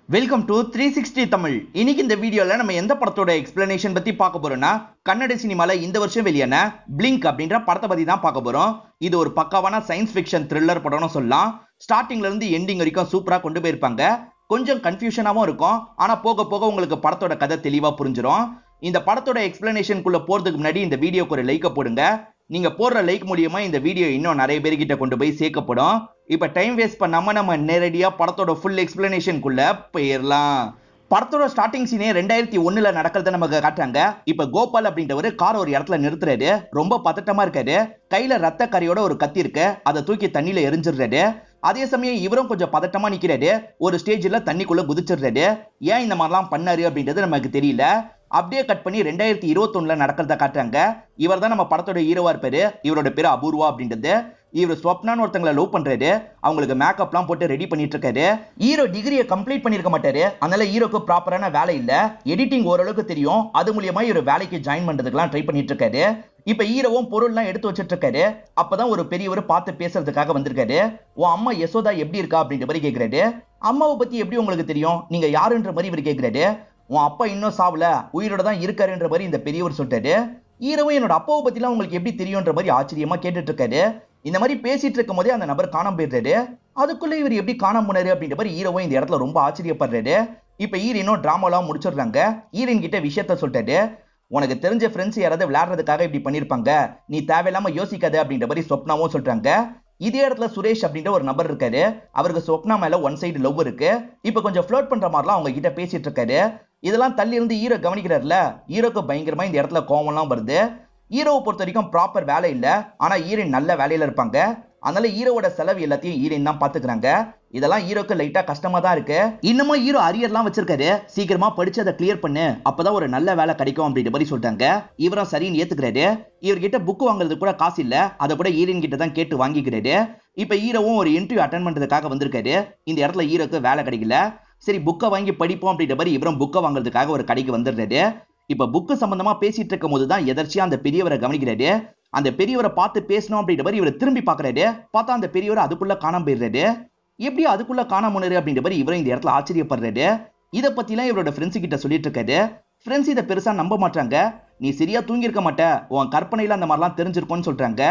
Welcome to 360 Tamil. இன்னைக்கு இந்த வீடியோல நம்ம எந்த படத்தோட எக்ஸ்பிளனேஷன் பத்தி பார்க்க போறோம்னா, கன்னட சினிமால இந்த வருஷம் வெளியான பிளிங்க் அப்படின்ற படத்தை பத்தி தான் பார்க்க போறோம். இது ஒரு பக்காவான சயின்ஸ் ஃபிக்ஷன் த்ரில்லர் படம்னு சொல்லலாம். ஸ்டார்டிங்ல இருந்து எண்டிங் வரைக்கும் சூப்பரா கொண்டு போயிருப்பாங்க. கொஞ்சம் கன்ஃபியூஷனாவும் இருக்கும், ஆனா போக போக உங்களுக்கு படத்தோட கதை தெளிவா புரிஞ்சிடும். இந்த படத்தோட எக்ஸ்பிளனேஷனுக்குள்ள போறதுக்கு முன்னாடி இந்த வீடியோக்கு ஒரு லைக்க போடுங்க. நீங்க போடுற லைக் மூலியமா இந்த வீடியோ இன்னும் நிறைய பேர்கிட்ட கொண்டு போய் சேர்க்கப்படும். இப்ப டைம் வேஸ்ட் பண்ணாம நம்ம நேரடியா படத்தோட ஃபுல் எக்ஸ்பிளனேஷனுக்குள்ள போயிடலாம். படத்தோட ஸ்டார்டிங் சீனே 2001ல நடக்கிறத நமக்கு காட்டுறாங்க. இப்ப கோபால் அப்படின்றவர் கார் ஒரு இடத்துல நிறுத்துறாரு. ரொம்ப பதட்டமா இருக்காரு. கையில ரத்த கரையோட ஒரு கத்தி இருக்கு. அதை தூக்கி தண்ணியில எரிஞ்சிடுறாரு. அதே சமயம் இவரும் கொஞ்சம் பதட்டமா நிக்கிறாரு. ஒரு ஸ்டேஜ்ல தண்ணிக்குள்ள குதிச்சிடுறாரு. ஏன் இந்த மாதிரிலாம் பண்ணாரு அப்படின்றது நமக்கு தெரியல. அப்படியே கட் பண்ணி 2021ல நடக்கிறத காட்டுறாங்க. இவர் தான் நம்ம படத்தோட ஹீரோவா இருப்பாரு. இவரோட பேரு அபூர்வா அப்படின்றது. இவர் ஸ்வப்னான்னு ஒருத்தங்களை லவ் பண்றாரு. அவங்களுக்கு மேக்கப்லாம் போட்டு ரெடி பண்ணிட்டு இருக்காரு. ஹீரோ டிகிரியை கம்ப்ளீட் பண்ணிருக்க மாட்டாரு. அதனால ஹீரோக்கு ப்ராப்பரான வேலை இல்ல. எடிட்டிங் ஓரளவுக்கு தெரியும். அது மூலியமா இவர் வேலைக்கு ஜாயின் பண்றதுக்குலாம் ட்ரை பண்ணிட்டு இருக்காரு. இப்ப ஹீரோவும் பொருள்லாம் எடுத்து வச்சிட்டு இருக்காரு. அப்பதான் ஒரு பெரியவர் பார்த்து பேசுறதுக்காக வந்திருக்காரு. உன் அம்மா யசோதா எப்படி இருக்கா அப்படின்ற மாதிரி கேட்கிறாரு. அம்மாவை பத்தி எப்படி உங்களுக்கு தெரியும், நீங்க யாருன்ற மாதிரி இவர் கேட்கிறாரு. உன் அப்பா இன்னும் சாவல, உயிரோட தான் இருக்காருன்ற மாதிரி இந்த பெரியவர் சொல்லிட்டாரு. ஹீரோவும் என்னோட அப்பாவை பத்திலாம் உங்களுக்கு எப்படி தெரியும்ன்ற மாதிரி ஆச்சரியமா கேட்டுட்டு இருக்காரு. இந்த மாதிரி பேசிட்டு இருக்கும் போதே அந்த நபர் காணாம போயிடுறாரு. அதுக்குள்ள இவர் எப்படி காணாம போனாரு அப்படின்ற மாதிரி ஹீரோவும் இந்த இடத்துல ரொம்ப ஆச்சரியப்படுறாரு. இப்ப ஹீரோனும் டிராமாலாம் முடிச்சிடுறாங்க. ஹீரோயின் கிட்ட விஷயத்த சொல்லிட்டாரு. உனக்கு தெரிஞ்ச ஃப்ரெண்ட்ஸ் யாராவது விளையாடுறதுக்காக இப்படி பண்ணிருப்பாங்க, நீ தேவையில்லாம யோசிக்காத அப்படின்ற மாதிரி சொப்னாவும் சொல்றாங்க. இதே இடத்துல சுரேஷ் அப்படின்ற ஒரு நபர் இருக்காரு. அவருக்கு சொப்னா மேல ஒன் சைடு லவ் இருக்கு. இப்ப கொஞ்சம் ஃப்ளர்ட் பண்ற மாதிரிலாம் அவங்க கிட்ட பேசிட்டு இருக்காரு. இதெல்லாம் தள்ளி இருந்து ஹீரோ கவனிக்கிறாருல. ஹீரோக்கு பயங்கரமா இந்த இடத்துல கோவம்லாம் வருது. ஹீரோவை பொறுத்த வரைக்கும் ப்ராப்பர் வேலை இல்ல, ஆனா ஹீரோயின் நல்ல வேலையில இருப்பாங்க. அதனால ஹீரோவோட செலவு எல்லாத்தையும் ஹீரோயின் தான் பாத்துக்கிறாங்க. இதெல்லாம் ஹீரோக்கு லைட்டா கஷ்டமா தான் இருக்கு. இன்னமும் ஹீரோ அரியர்லாம் வச்சிருக்காரு. சீக்கிரமா படிச்சு அதை கிளியர் பண்ணு, அப்பதான் ஒரு நல்ல வேலை கிடைக்கும் அப்படின்ற மாதிரி சொல்றாங்க. இவரும் சரின்னு ஏத்துக்கிறாரு. இவர்கிட்ட புக் வாங்குறது கூட காசு இல்ல, அதை கூட ஹீரோயின் கிட்ட தான் கேட்டு வாங்கிக்கிறாரு. இப்ப ஹீரோவும் ஒரு இன்டர்வியூ அட்டென்ட் பண்றதுக்காக வந்திருக்காரு. இந்த இடத்துல ஹீரோக்கு வேலை கிடைக்கல. சரி புக்கை வாங்கி படிப்போம் அப்படின்ற மாதிரி இவரும் புக்கை வாங்குறதுக்காக ஒரு கடைக்கு வந்துடுறாரு. இப்ப புக்கு சம்பந்தமா பேசிட்டு இருக்கும் போதுதான் எதர்ச்சியா அந்த பெரியவரை கவனிக்கிறாரு. அந்த பெரியவரை பார்த்து பேசணும் அப்படின்ற மாதிரி இவரை திரும்பி பாக்குறாரு. பார்த்தா அந்த பெரியவரை அதுக்குள்ள காணாம போயிடுறாரு. எப்படி அதுக்குள்ள காணாம போனாரு அப்படின்ற மாதிரி இவரும் இந்த இடத்துல ஆச்சரியப்படுறாரு. இதை பத்திலாம் இவரோட ஃப்ரெண்ட்ஸ் கிட்ட சொல்லிட்டு இருக்காரு. ஃப்ரெண்ட்ஸ் இதை பெருசா நம்ப மாட்டாங்க. நீ சரியா தூங்கி இருக்க மாட்ட, உன் கற்பனையில அந்த மாதிரிலாம் தெரிஞ்சிருக்கும்னு சொல்றாங்க.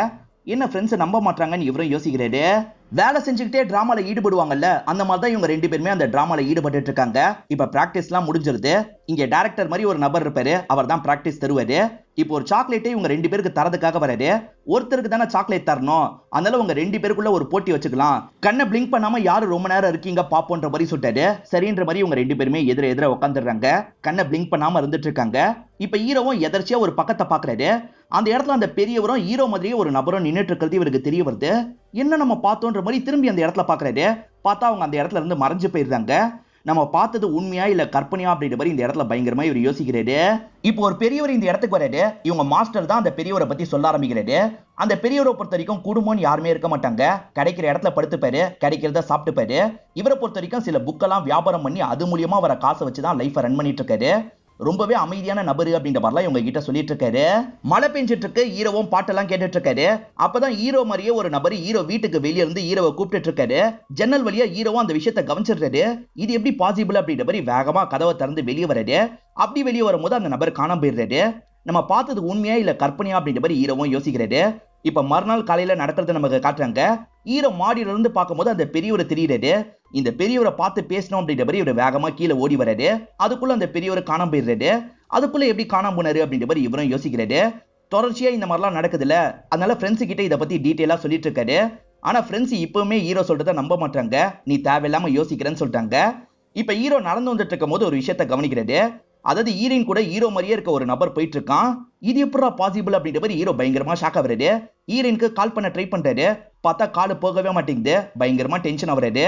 என்ன ஃப்ரெண்ட்ஸ் நம்ப மாட்டாங்கன்னு இவரும் யோசிக்கிறாரு. வேலை செஞ்சுக்கிட்டே டிராமால ஈடுபடுவாங்கல்ல, அந்த மாதிரி தான் இவங்க ரெண்டு பேருமே அந்த டிராமால ஈடுபட்டு இருக்காங்க. இப்ப பிராக்டிஸ் எல்லாம் முடிஞ்சிருது. இங்க டைரக்டர் மாதிரி ஒரு நபர் இருப்பாரு. அவர் தான் பிராக்டிஸ் தருவாரு. இப்போ ஒரு சாக்லேட்டை இவங்க ரெண்டு பேருக்கு தரதுக்காக வராரு. ஒருத்தருக்கு தானே சாக்லேட் தரணும், அதனால உங்க ரெண்டு பேருக்குள்ள ஒரு போட்டி வச்சுக்கலாம். கண்ணை பிளிங்க் பண்ணாம யாரு ரொம்ப நேரம் இருக்கீங்க பாப்போன்ற மாதிரி சொல்லிட்டாரு. சரின்ற மாதிரி இவங்க ரெண்டு பேருமே எதிர உட்காந்துடுறாங்க. கண்ணை பிளிங்க் பண்ணாம இருந்துட்டு இருக்காங்க. இப்ப ஹீரோவும் எதர்ச்சியா ஒரு பக்கத்தை பாக்குறாரு. அந்த இடத்துல அந்த பெரியவரும் ஹீரோ மாதிரியே ஒரு நபரும் நின்றுட்டு இருக்கிறது இவருக்கு தெரிய வருது. என்ன நம்ம பார்த்தோன்ற மாதிரி திரும்பி அந்த இடத்துல பாக்குறாரு. பார்த்தா அவங்க அந்த இடத்துல இருந்து மறைஞ்சு போயிருந்தாங்க. நம்ம பார்த்தது உண்மையா இல்ல கற்பனையா அப்படின்ற மாதிரி இந்த இடத்துல பயங்கரமா இவர் யோசிக்கிறாரு. இப்போ ஒரு பெரியவர் இந்த இடத்துக்கு வராரு. இவங்க மாஸ்டர் தான் அந்த பெரியவரை பத்தி சொல்ல ஆரம்பிக்கிறாரு. அந்த பெரியவரை பொறுத்த வரைக்கும் குடும்பம்னு யாருமே இருக்க மாட்டாங்க. கிடைக்கிற இடத்துல படுத்துப்பாரு, கிடைக்கிறத சாப்பிட்டுப்பாரு. இவரை பொறுத்த வரைக்கும் சில புக்கெல்லாம் வியாபாரம் பண்ணி அது மூலியமா வர காசை வச்சுதான் லைஃபை ரன் பண்ணிட்டு இருக்காரு. ரொம்பவே அமைதியான நபரு அப்படின்ற மாதிரிலாம் இவங்க கிட்ட சொல்லிட்டு இருக்காரு. மழை பெஞ்சிட்டு இருக்கு. ஹீரோவும் பாட்டெல்லாம் கேட்டுட்டு இருக்காரு. அப்பதான் ஹீரோ மாதிரியே ஒரு நபர் ஹீரோ வீட்டுக்கு வெளியே இருந்து ஹீரோவை கூப்பிட்டு இருக்காரு. ஜன்னல் வழியா ஹீரோவும் அந்த விஷயத்தை கவனிச்சிடுறாரு. இது எப்படி பாசிபிள் அப்படின்ற மாதிரி வேகமா கதவை திறந்து வெளியே வராரு. அப்படி வெளியே வரும்போது அந்த நபர் காணாம போயிடுறாரு. நம்ம பார்த்தது உண்மையா இல்ல கற்பனையா அப்படின்ற மாதிரி ஹீரோவும் யோசிக்கிறாரு. இப்ப மறுநாள் காலையில நடக்கிறத நமக்கு காட்டுறாங்க. ஹீரோ மாடியில இருந்து பார்க்கும்போது அந்த பெரியவரை தெரியுறாரு. இந்த பெரியவரை பார்த்து பேசணும் அப்படின்ற மாதிரி இவர் வேகமா கீழே ஓடி வராரு. அதுக்குள்ள அந்த பெரியவரை காணாம போயிடுறாரு. அதுக்குள்ள எப்படி காணாம போனாரு அப்படின்ற மாதிரி இவரும் யோசிக்கிறாரு. தொடர்ச்சியா இந்த மாதிரிலாம் நடக்குதுல்ல, அதனால ஃப்ரெண்ட்ஸ் கிட்ட இதை பத்தி டீட்டெயிலா சொல்லிட்டு இருக்காரு. ஆனா ஃப்ரெண்ட்ஸ் இப்பவுமே ஹீரோ சொல்றதை நம்ப மாட்டாங்க. நீ தேவையில்லாம யோசிக்கிறேன்னு சொல்றாங்க. இப்ப ஹீரோ நடந்து வந்துட்டு இருக்கும் போது ஒரு விஷயத்த கவனிக்கிறாரு. அதாவது ஹீரோயின் கூட ஹீரோ மாதிரியே இருக்க ஒரு நபர் போயிட்டு இருக்கான். இது எப்படா பாசிபிள் அப்படின்ற மாதிரி ஹீரோ பயங்கரமா ஷாக் ஆகுறாரு. ஹீரோயினுக்கு கால் பண்ண ட்ரை பண்றாரு. பார்த்தா கால் போகவே மாட்டேங்குது. பயங்கரமா டென்ஷன் ஆகுறாரு.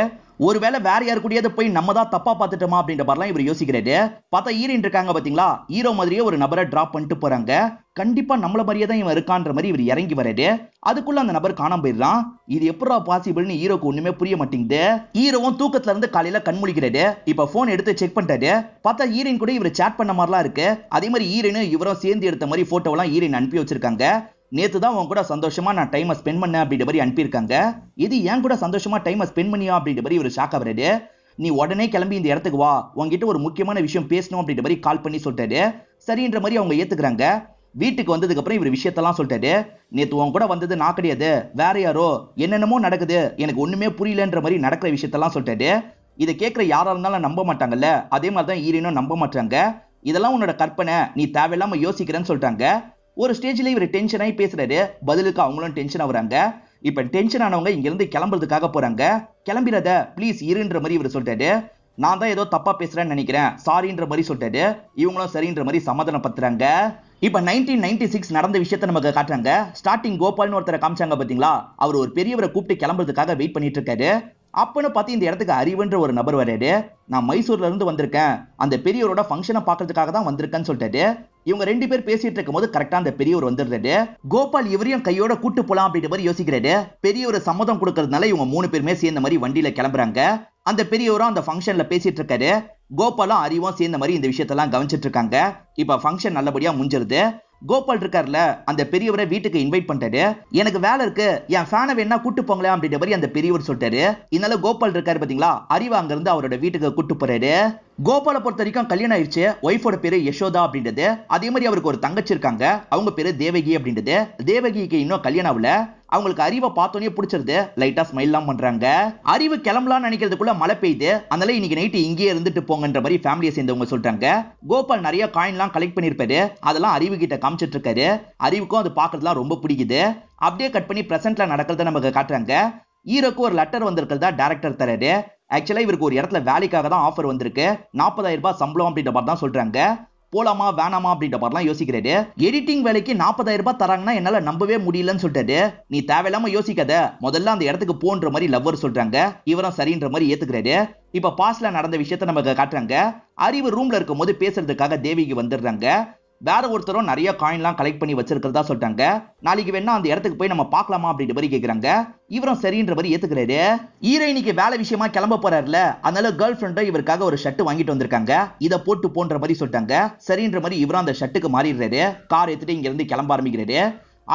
ஒருவேளை வேற யாரு கூடயாவது போய் நம்ம தான் தப்பா பார்த்துட்டோமா அப்படின்ற மாதிரிலாம் இவர் யோசிக்கிறாரு. பார்த்தா ஹீரோயின் இருக்காங்க பாத்தீங்களா, ஹீரோ மாதிரியே ஒரு நபரை டிராப் பண்ணிட்டு போறாங்க. கண்டிப்பா நம்மள மாதிரியே தான் இவன் இருக்கான்ற மாதிரி இவர் இறங்கி வராரு. அதுக்குள்ள அந்த நபர் காணாம போயிடுறான். இது எப்படா பாசிபிள்னு ஹீரோக்கு ஒண்ணுமே புரிய மாட்டேங்குது. ஹீரோவும் தூக்கத்துல இருந்து காலையில கண்முழிக்கிறாரு. இப்ப போன் எடுத்து செக் பண்ணிட்டாரு. பார்த்தா ஹீரோயின் கூட இவர் சாட் பண்ண மாதிரிலாம் இருக்கு. அதே மாதிரி ஹீரோயின் இவரும் சேர்ந்து எடுத்த மாதிரி போட்டோலாம் ஹீரோயின் அனுப்பி வச்சிருக்காங்க. நேத்து தான் உன் கூட சந்தோஷமா நான் டைமை ஸ்பெண்ட் பண்ண அப்படின்ற மாதிரி அனுப்பியிருக்காங்க. இது ஏன் கூட சந்தோஷமா டைமை ஸ்பெண்ட் பண்ணியா அப்படின்ற மாதிரி ஒரு ஷாக் ஆகுறாரு. நீ உடனே கிளம்பி இந்த இடத்துக்கு வா, உங்ககிட்ட ஒரு முக்கியமான விஷயம் பேசணும் அப்படின்ற மாதிரி கால் பண்ணி சொல்லிட்டாரு. சரின்ற மாதிரி அவங்க ஏத்துக்கிறாங்க. வீட்டுக்கு வந்ததுக்கு அப்புறம் இவர் விஷயத்தெல்லாம் சொல்லிட்டாரு. நேத்து உன் கூட வந்தது நான் கிடையாது, வேற யாரோ, என்னென்னமோ நடக்குது, எனக்கு ஒண்ணுமே புரியலன்ற மாதிரி நடக்கிற விஷயத்தெல்லாம் சொல்லிட்டாரு. இதை கேட்கிற யாரா இருந்தாலும் நம்ப மாட்டாங்கல்ல, அதே மாதிரிதான் ஈரனும் நம்ப மாட்டாங்க. இதெல்லாம் உன்னோட கற்பனை, நீ தேவையில்லாம யோசிக்கிறேன்னு சொல்லிட்டாங்க. ஒரு ஸ்டேஜ்ல இவர் டென்ஷன் ஆகி பேசுறாரு. பதிலுக்கு அவங்களும் டென்ஷன் ஆகுறாங்க. இப்ப டென்ஷன் ஆனவங்க இங்க இருந்து கிளம்புறதுக்காக போறாங்க. கிளம்பிடாத ப்ளீஸ் இருன்ற மாதிரி இவர் சொல்லிட்டாரு. நான் தான் ஏதோ தப்பா பேசுறேன்னு நினைக்கிறேன், சாரின்ற மாதிரி சொல்லிட்டாரு. இவங்களும் சரின்ற மாதிரி சமாதானப்படுத்துறாங்க. இப்ப 1996 நடந்த விஷயத்தை நமக்கு காட்டுறாங்க. ஸ்டார்டிங் கோபால்னு ஒருத்தரை காமிச்சாங்க பாத்தீங்களா, அவர் ஒரு பெரியவரை கூப்பிட்டு கிளம்புறதுக்காக வெயிட் பண்ணிட்டு இருக்காரு. அப்பன்னு பார்த்து இந்த இடத்துக்கு அறிவுன்ற ஒரு நபர் வராரு. நான் மைசூர்ல இருந்து வந்திருக்கேன், அந்த பெரியவரோட ஃபங்க்ஷனை பாக்குறதுக்காக தான் வந்திருக்கேன்னு சொல்லிட்டாரு. இவங்க 2 பேர் பேசிட்டு இருக்கும் போது கரெக்டா அந்த பெரியவர் வந்துடுறாரு. கோபால் இவரையும் கையோட கூட்டு போலாம் அப்படின்ற மாதிரி யோசிக்கிறாரு. பெரியவர் சம்மதம் கொடுக்கறதுனால இவங்க 3 பேருமே சேர்ந்த மாதிரி வண்டியில கிளம்புறாங்க. அந்த பெரியவரும் அந்த ஃபங்க்ஷன்ல பேசிட்டு இருக்காரு. கோபாலும் அறிவும் சேர்ந்த மாதிரி இந்த விஷயத்தெல்லாம் கவனிச்சிட்டு இருக்காங்க. இப்ப ஃபங்க்ஷன் நல்லபடியா முடிஞ்சிருது. கோபால் இருக்கார்ல, அந்த பெரியவரை வீட்டுக்கு இன்வைட் பண்ணிட்டாரு. எனக்கு வேலை இருக்கு, என் ஃபேனை வேணா கூட்டு போங்களேன் அப்படின்ற மாதிரி அந்த பெரியவர் சொல்லிட்டாரு. இதனால கோபால் இருக்காரு பாத்தீங்களா, அறிவா அங்க இருந்து அவரோட வீட்டுக்கு கூட்டு போறாரு. கோபாலை பொறுத்த வரைக்கும் கல்யாணம் ஆயிடுச்சு. ஒய்ஃபோட பேரு யசோதா அப்படின்றது. அதே மாதிரி அவருக்கு ஒரு தங்கச்சி இருக்காங்க, அவங்க பேரு தேவகி அப்படின்றது. தேவகிக்கு இன்னும் கல்யாணம் ஆகல. அவங்களுக்கு அறிவை பார்த்தோன்னே பிடிச்சிருது. லைட்டா ஸ்மைல்லாம் பண்றாங்க. அறிவு கிளம்பலாம்னு நினைக்கிறதுக்குள்ள மழை பெய்யுது. அதனால இன்னைக்கு நைட்டு இங்கேயே இருந்துட்டு போங்கன்ற மாதிரி ஃபேமிலியை சேர்ந்தவங்க சொல்றாங்க. கோபால் நிறைய காயின்லாம் கலெக்ட் பண்ணிருப்பாரு. அதெல்லாம் அறிவு கிட்ட காமிச்சிட்டு இருக்காரு. அறிவுக்கும் அது பாக்குறதுலாம் ரொம்ப பிடிக்குது. அப்படியே கட் பண்ணி பிரசன்ட்ல நடக்கிறத நமக்கு காட்டுறாங்க. ஹீரோக்கு ஒரு லெட்டர் வந்திருக்கிறதா டைரக்டர் தராரு. ஆக்சுவலா இவருக்கு ஒரு இடத்துல வேலைக்காக தான் ஆஃபர் வந்திருக்கு. 40,000 ரூபாய் சம்பளம் அப்படின்ற மாதிரி தான் சொல்றாங்க. போலாமா வேணாமா அப்படின்ற மாதிரிலாம் யோசிக்கிறாரு. எடிட்டிங் வேலைக்கு 40,000 ரூபாய் தராங்கன்னா என்னால நம்பவே முடியலன்னு சொல்லிட்டாரு. நீ தேவையில்லாம யோசிக்காத, முதல்ல அந்த இடத்துக்கு போன்ற மாதிரி லவ்வர் சொல்றாங்க. இவரும் சரின்ற மாதிரி ஏத்துக்கிறாரு. இப்ப பாஸ்ட்ல நடந்த விஷயத்த நமக்கு காட்டுறாங்க. அறிவு ரூம்ல இருக்கும் போது பேசுறதுக்காக தேவிக்கு வந்துடுறாங்க. வேற ஒருத்தரும் நிறைய காயின்லாம் கலெக்ட் பண்ணி வச்சிருக்கிறதா சொல்லிட்டாங்க. நாளைக்கு வேணா அந்த இடத்துக்கு போய் நம்ம பார்க்கலாமா அப்படின்ற மாதிரி கேக்குறாங்க. இவரும் சரின்ற மாதிரி ஏத்துக்கிறாரு. ஹீரோ இன்னைக்கு வேலை விஷயமா கிளம்ப போறாருல, அதனால கேர்ள் ஃப்ரெண்டும் இவருக்காக ஒரு ஷர்ட் வாங்கிட்டு வந்திருக்காங்க. இதை போட்டு போன்ற மாதிரி சொல்லிட்டாங்க. சரின்ற மாதிரி இவரும் அந்த ஷர்ட்டுக்கு மாறிடுறாரு. கார் எடுத்துட்டு இங்க இருந்து கிளம்ப ஆரம்பிக்கிறாரு.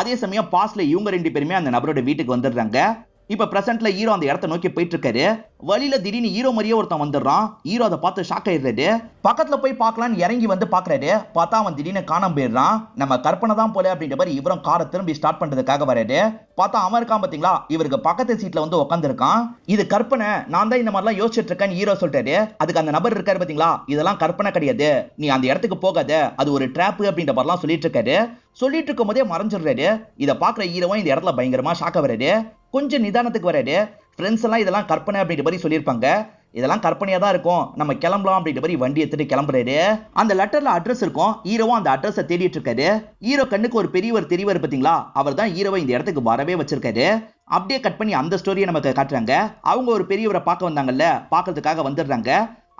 அதே சமயம் பாஸ்ட்ல இவங்க 2 பேருமே அந்த நபரோட வீட்டுக்கு வந்துடுறாங்க. இப்ப பிரசன்ட்ல ஹீரோ அந்த இடத்தை நோக்கி போயிட்டு இருக்காரு. வழியில திடீர்னு ஹீரோ மாதிரியே ஒருத்தன் வந்துடுறான். ஹீரோ அதை பார்த்து ஷாக் ஆயிடுறாரு. பக்கத்துல போய் பார்க்கலான்னு இறங்கி வந்து பாக்குறாரு. பார்த்தா அவன் திடீர்னு காணாம போயிடுறான். நம்ம கற்பனை தான் போல அப்படின்ற மாதிரி இவரும் காரை திரும்பி ஸ்டார்ட் பண்றதுக்காக வராரு. பார்த்தா அவன் இருக்கான் பாத்தீங்களா, இவருக்கு பக்கத்து சீட்ல வந்து உட்காந்துருக்கான். இது கற்பனை, நான் தான் இந்த மாதிரிலாம் யோசிச்சுட்டு இருக்கேன்னு ஹீரோ சொல்லிட்டாரு. அதுக்கு அந்த நபர் இருக்காரு பாத்தீங்களா, இதெல்லாம் கற்பனை கிடையாது, நீ அந்த இடத்துக்கு போகாத, அது ஒரு ட்ராப் அப்படின்ற மாதிரிலாம் சொல்லிட்டு இருக்காரு. சொல்லிட்டு இருக்கும் போதே மறைஞ்சிடுறாரு. இதை பாக்குற ஹீரோவும் இந்த இடத்துல பயங்கரமா ஷாக்க வராரு. கொஞ்சம் நிதானத்துக்கு வராரு. ஃப்ரெண்ட்ஸ் எல்லாம் இதெல்லாம் கற்பனை அப்படின்ற மாதிரி சொல்லியிருப்பாங்க. இதெல்லாம் கற்பனையா தான் இருக்கும், நம்ம கிளம்பலாம் அப்படின்ற மாதிரி வண்டி எடுத்துட்டு கிளம்புறாரு. அந்த லெட்டர்ல அட்ரஸ் இருக்கும். ஹீரோவும் அந்த அட்ரஸை தேடிட்டு இருக்காரு. ஹீரோ கண்ணுக்கு ஒரு பெரியவர் தெரியவர் பாத்தீங்களா, அவர் தான் ஹீரோவை இந்த இடத்துக்கு வரவே வச்சிருக்காரு. அப்படியே கட் பண்ணி அந்த ஸ்டோரியை நமக்கு காட்டுறாங்க. அவங்க ஒரு பெரியவரை பார்க்க வந்தாங்கல்ல, பார்க்கறதுக்காக வந்துடுறாங்க.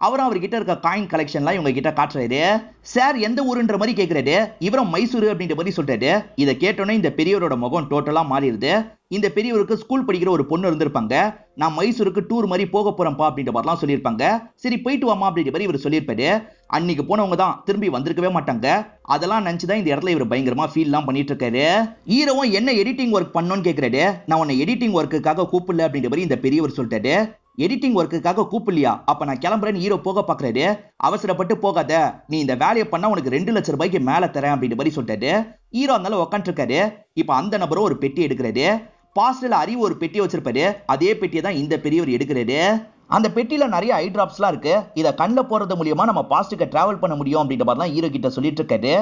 அவரும் அவர்கிட்ட இருக்க காயின் கலெக்ஷன்லாம் இவங்க கிட்ட காட்டுறாரு. சார் எந்த ஊருன்ற மாதிரி கேட்கிறாரு. இவரும் மைசூரு அப்படின்ற மாதிரி சொல்றாரு. இதை கேட்டோன்னே இந்த பெரியவரோட முகம் டோட்டலா மாறிடுது. இந்த பெரியவருக்கு ஸ்கூல் படிக்கிற ஒரு பொண்ணு இருந்திருப்பாங்க. நான் மைசூருக்கு டூர் மாதிரி போக போறேன்ப்பா அப்படின்ற மாதிரிலாம் சொல்லியிருப்பாங்க. சரி போயிட்டு வாமா அப்படின்ற மாதிரி இவர் சொல்லியிருப்பாரு. அன்னைக்கு போனவங்க தான் திரும்பி வந்திருக்கவே மாட்டாங்க. அதெல்லாம் நினைச்சுதான் இந்த இடத்துல இவர் பயங்கரமா ஃபீல்லாம் பண்ணிட்டு இருக்காரு. ஹீரோவும் என்ன எடிட்டிங் ஒர்க் பண்ணணும்னு கேட்கிறாரு. நான் உன்னை எடிட்டிங் ஒர்க்குக்காக கூப்பிடல அப்படின்ற மாதிரி இந்த பெரியவர் சொல்லிட்டாரு. எடிட்டிங் ஒர்க்குக்காக கூப்பிடலையா, அப்ப நான் கிளம்புறேன்னு ஹீரோ போக பாக்குறாரு. அவசரப்பட்டு போகாத, நீ இந்த வேலையை பண்ணா உனக்கு 2 லட்சம் ரூபாய்க்கு மேல தரேன் அப்படின்ற மாதிரி சொல்லிட்டாரு. ஹீரோ அதனால உட்காந்துட்டு இருக்காரு. இப்ப அந்த நபரும் ஒரு பெட்டி எடுக்கிறாரு. பாஸ்ட்ல அறிவு ஒரு பெட்டி வச்சிருப்பாரு. அதே பெட்டியை தான் இந்த பெரியவர் எடுக்கிறாரு. அந்த பெட்டியில நிறைய ஐ டிராப்ஸ்லாம் இருக்கு. இதை கண்ணில் போறது மூலியமா நம்ம பாஸ்டுக்கு டிராவல் பண்ண முடியும் அப்படின்ற மாதிரி தான் ஹீரோ கிட்ட சொல்லிட்டு இருக்காரு.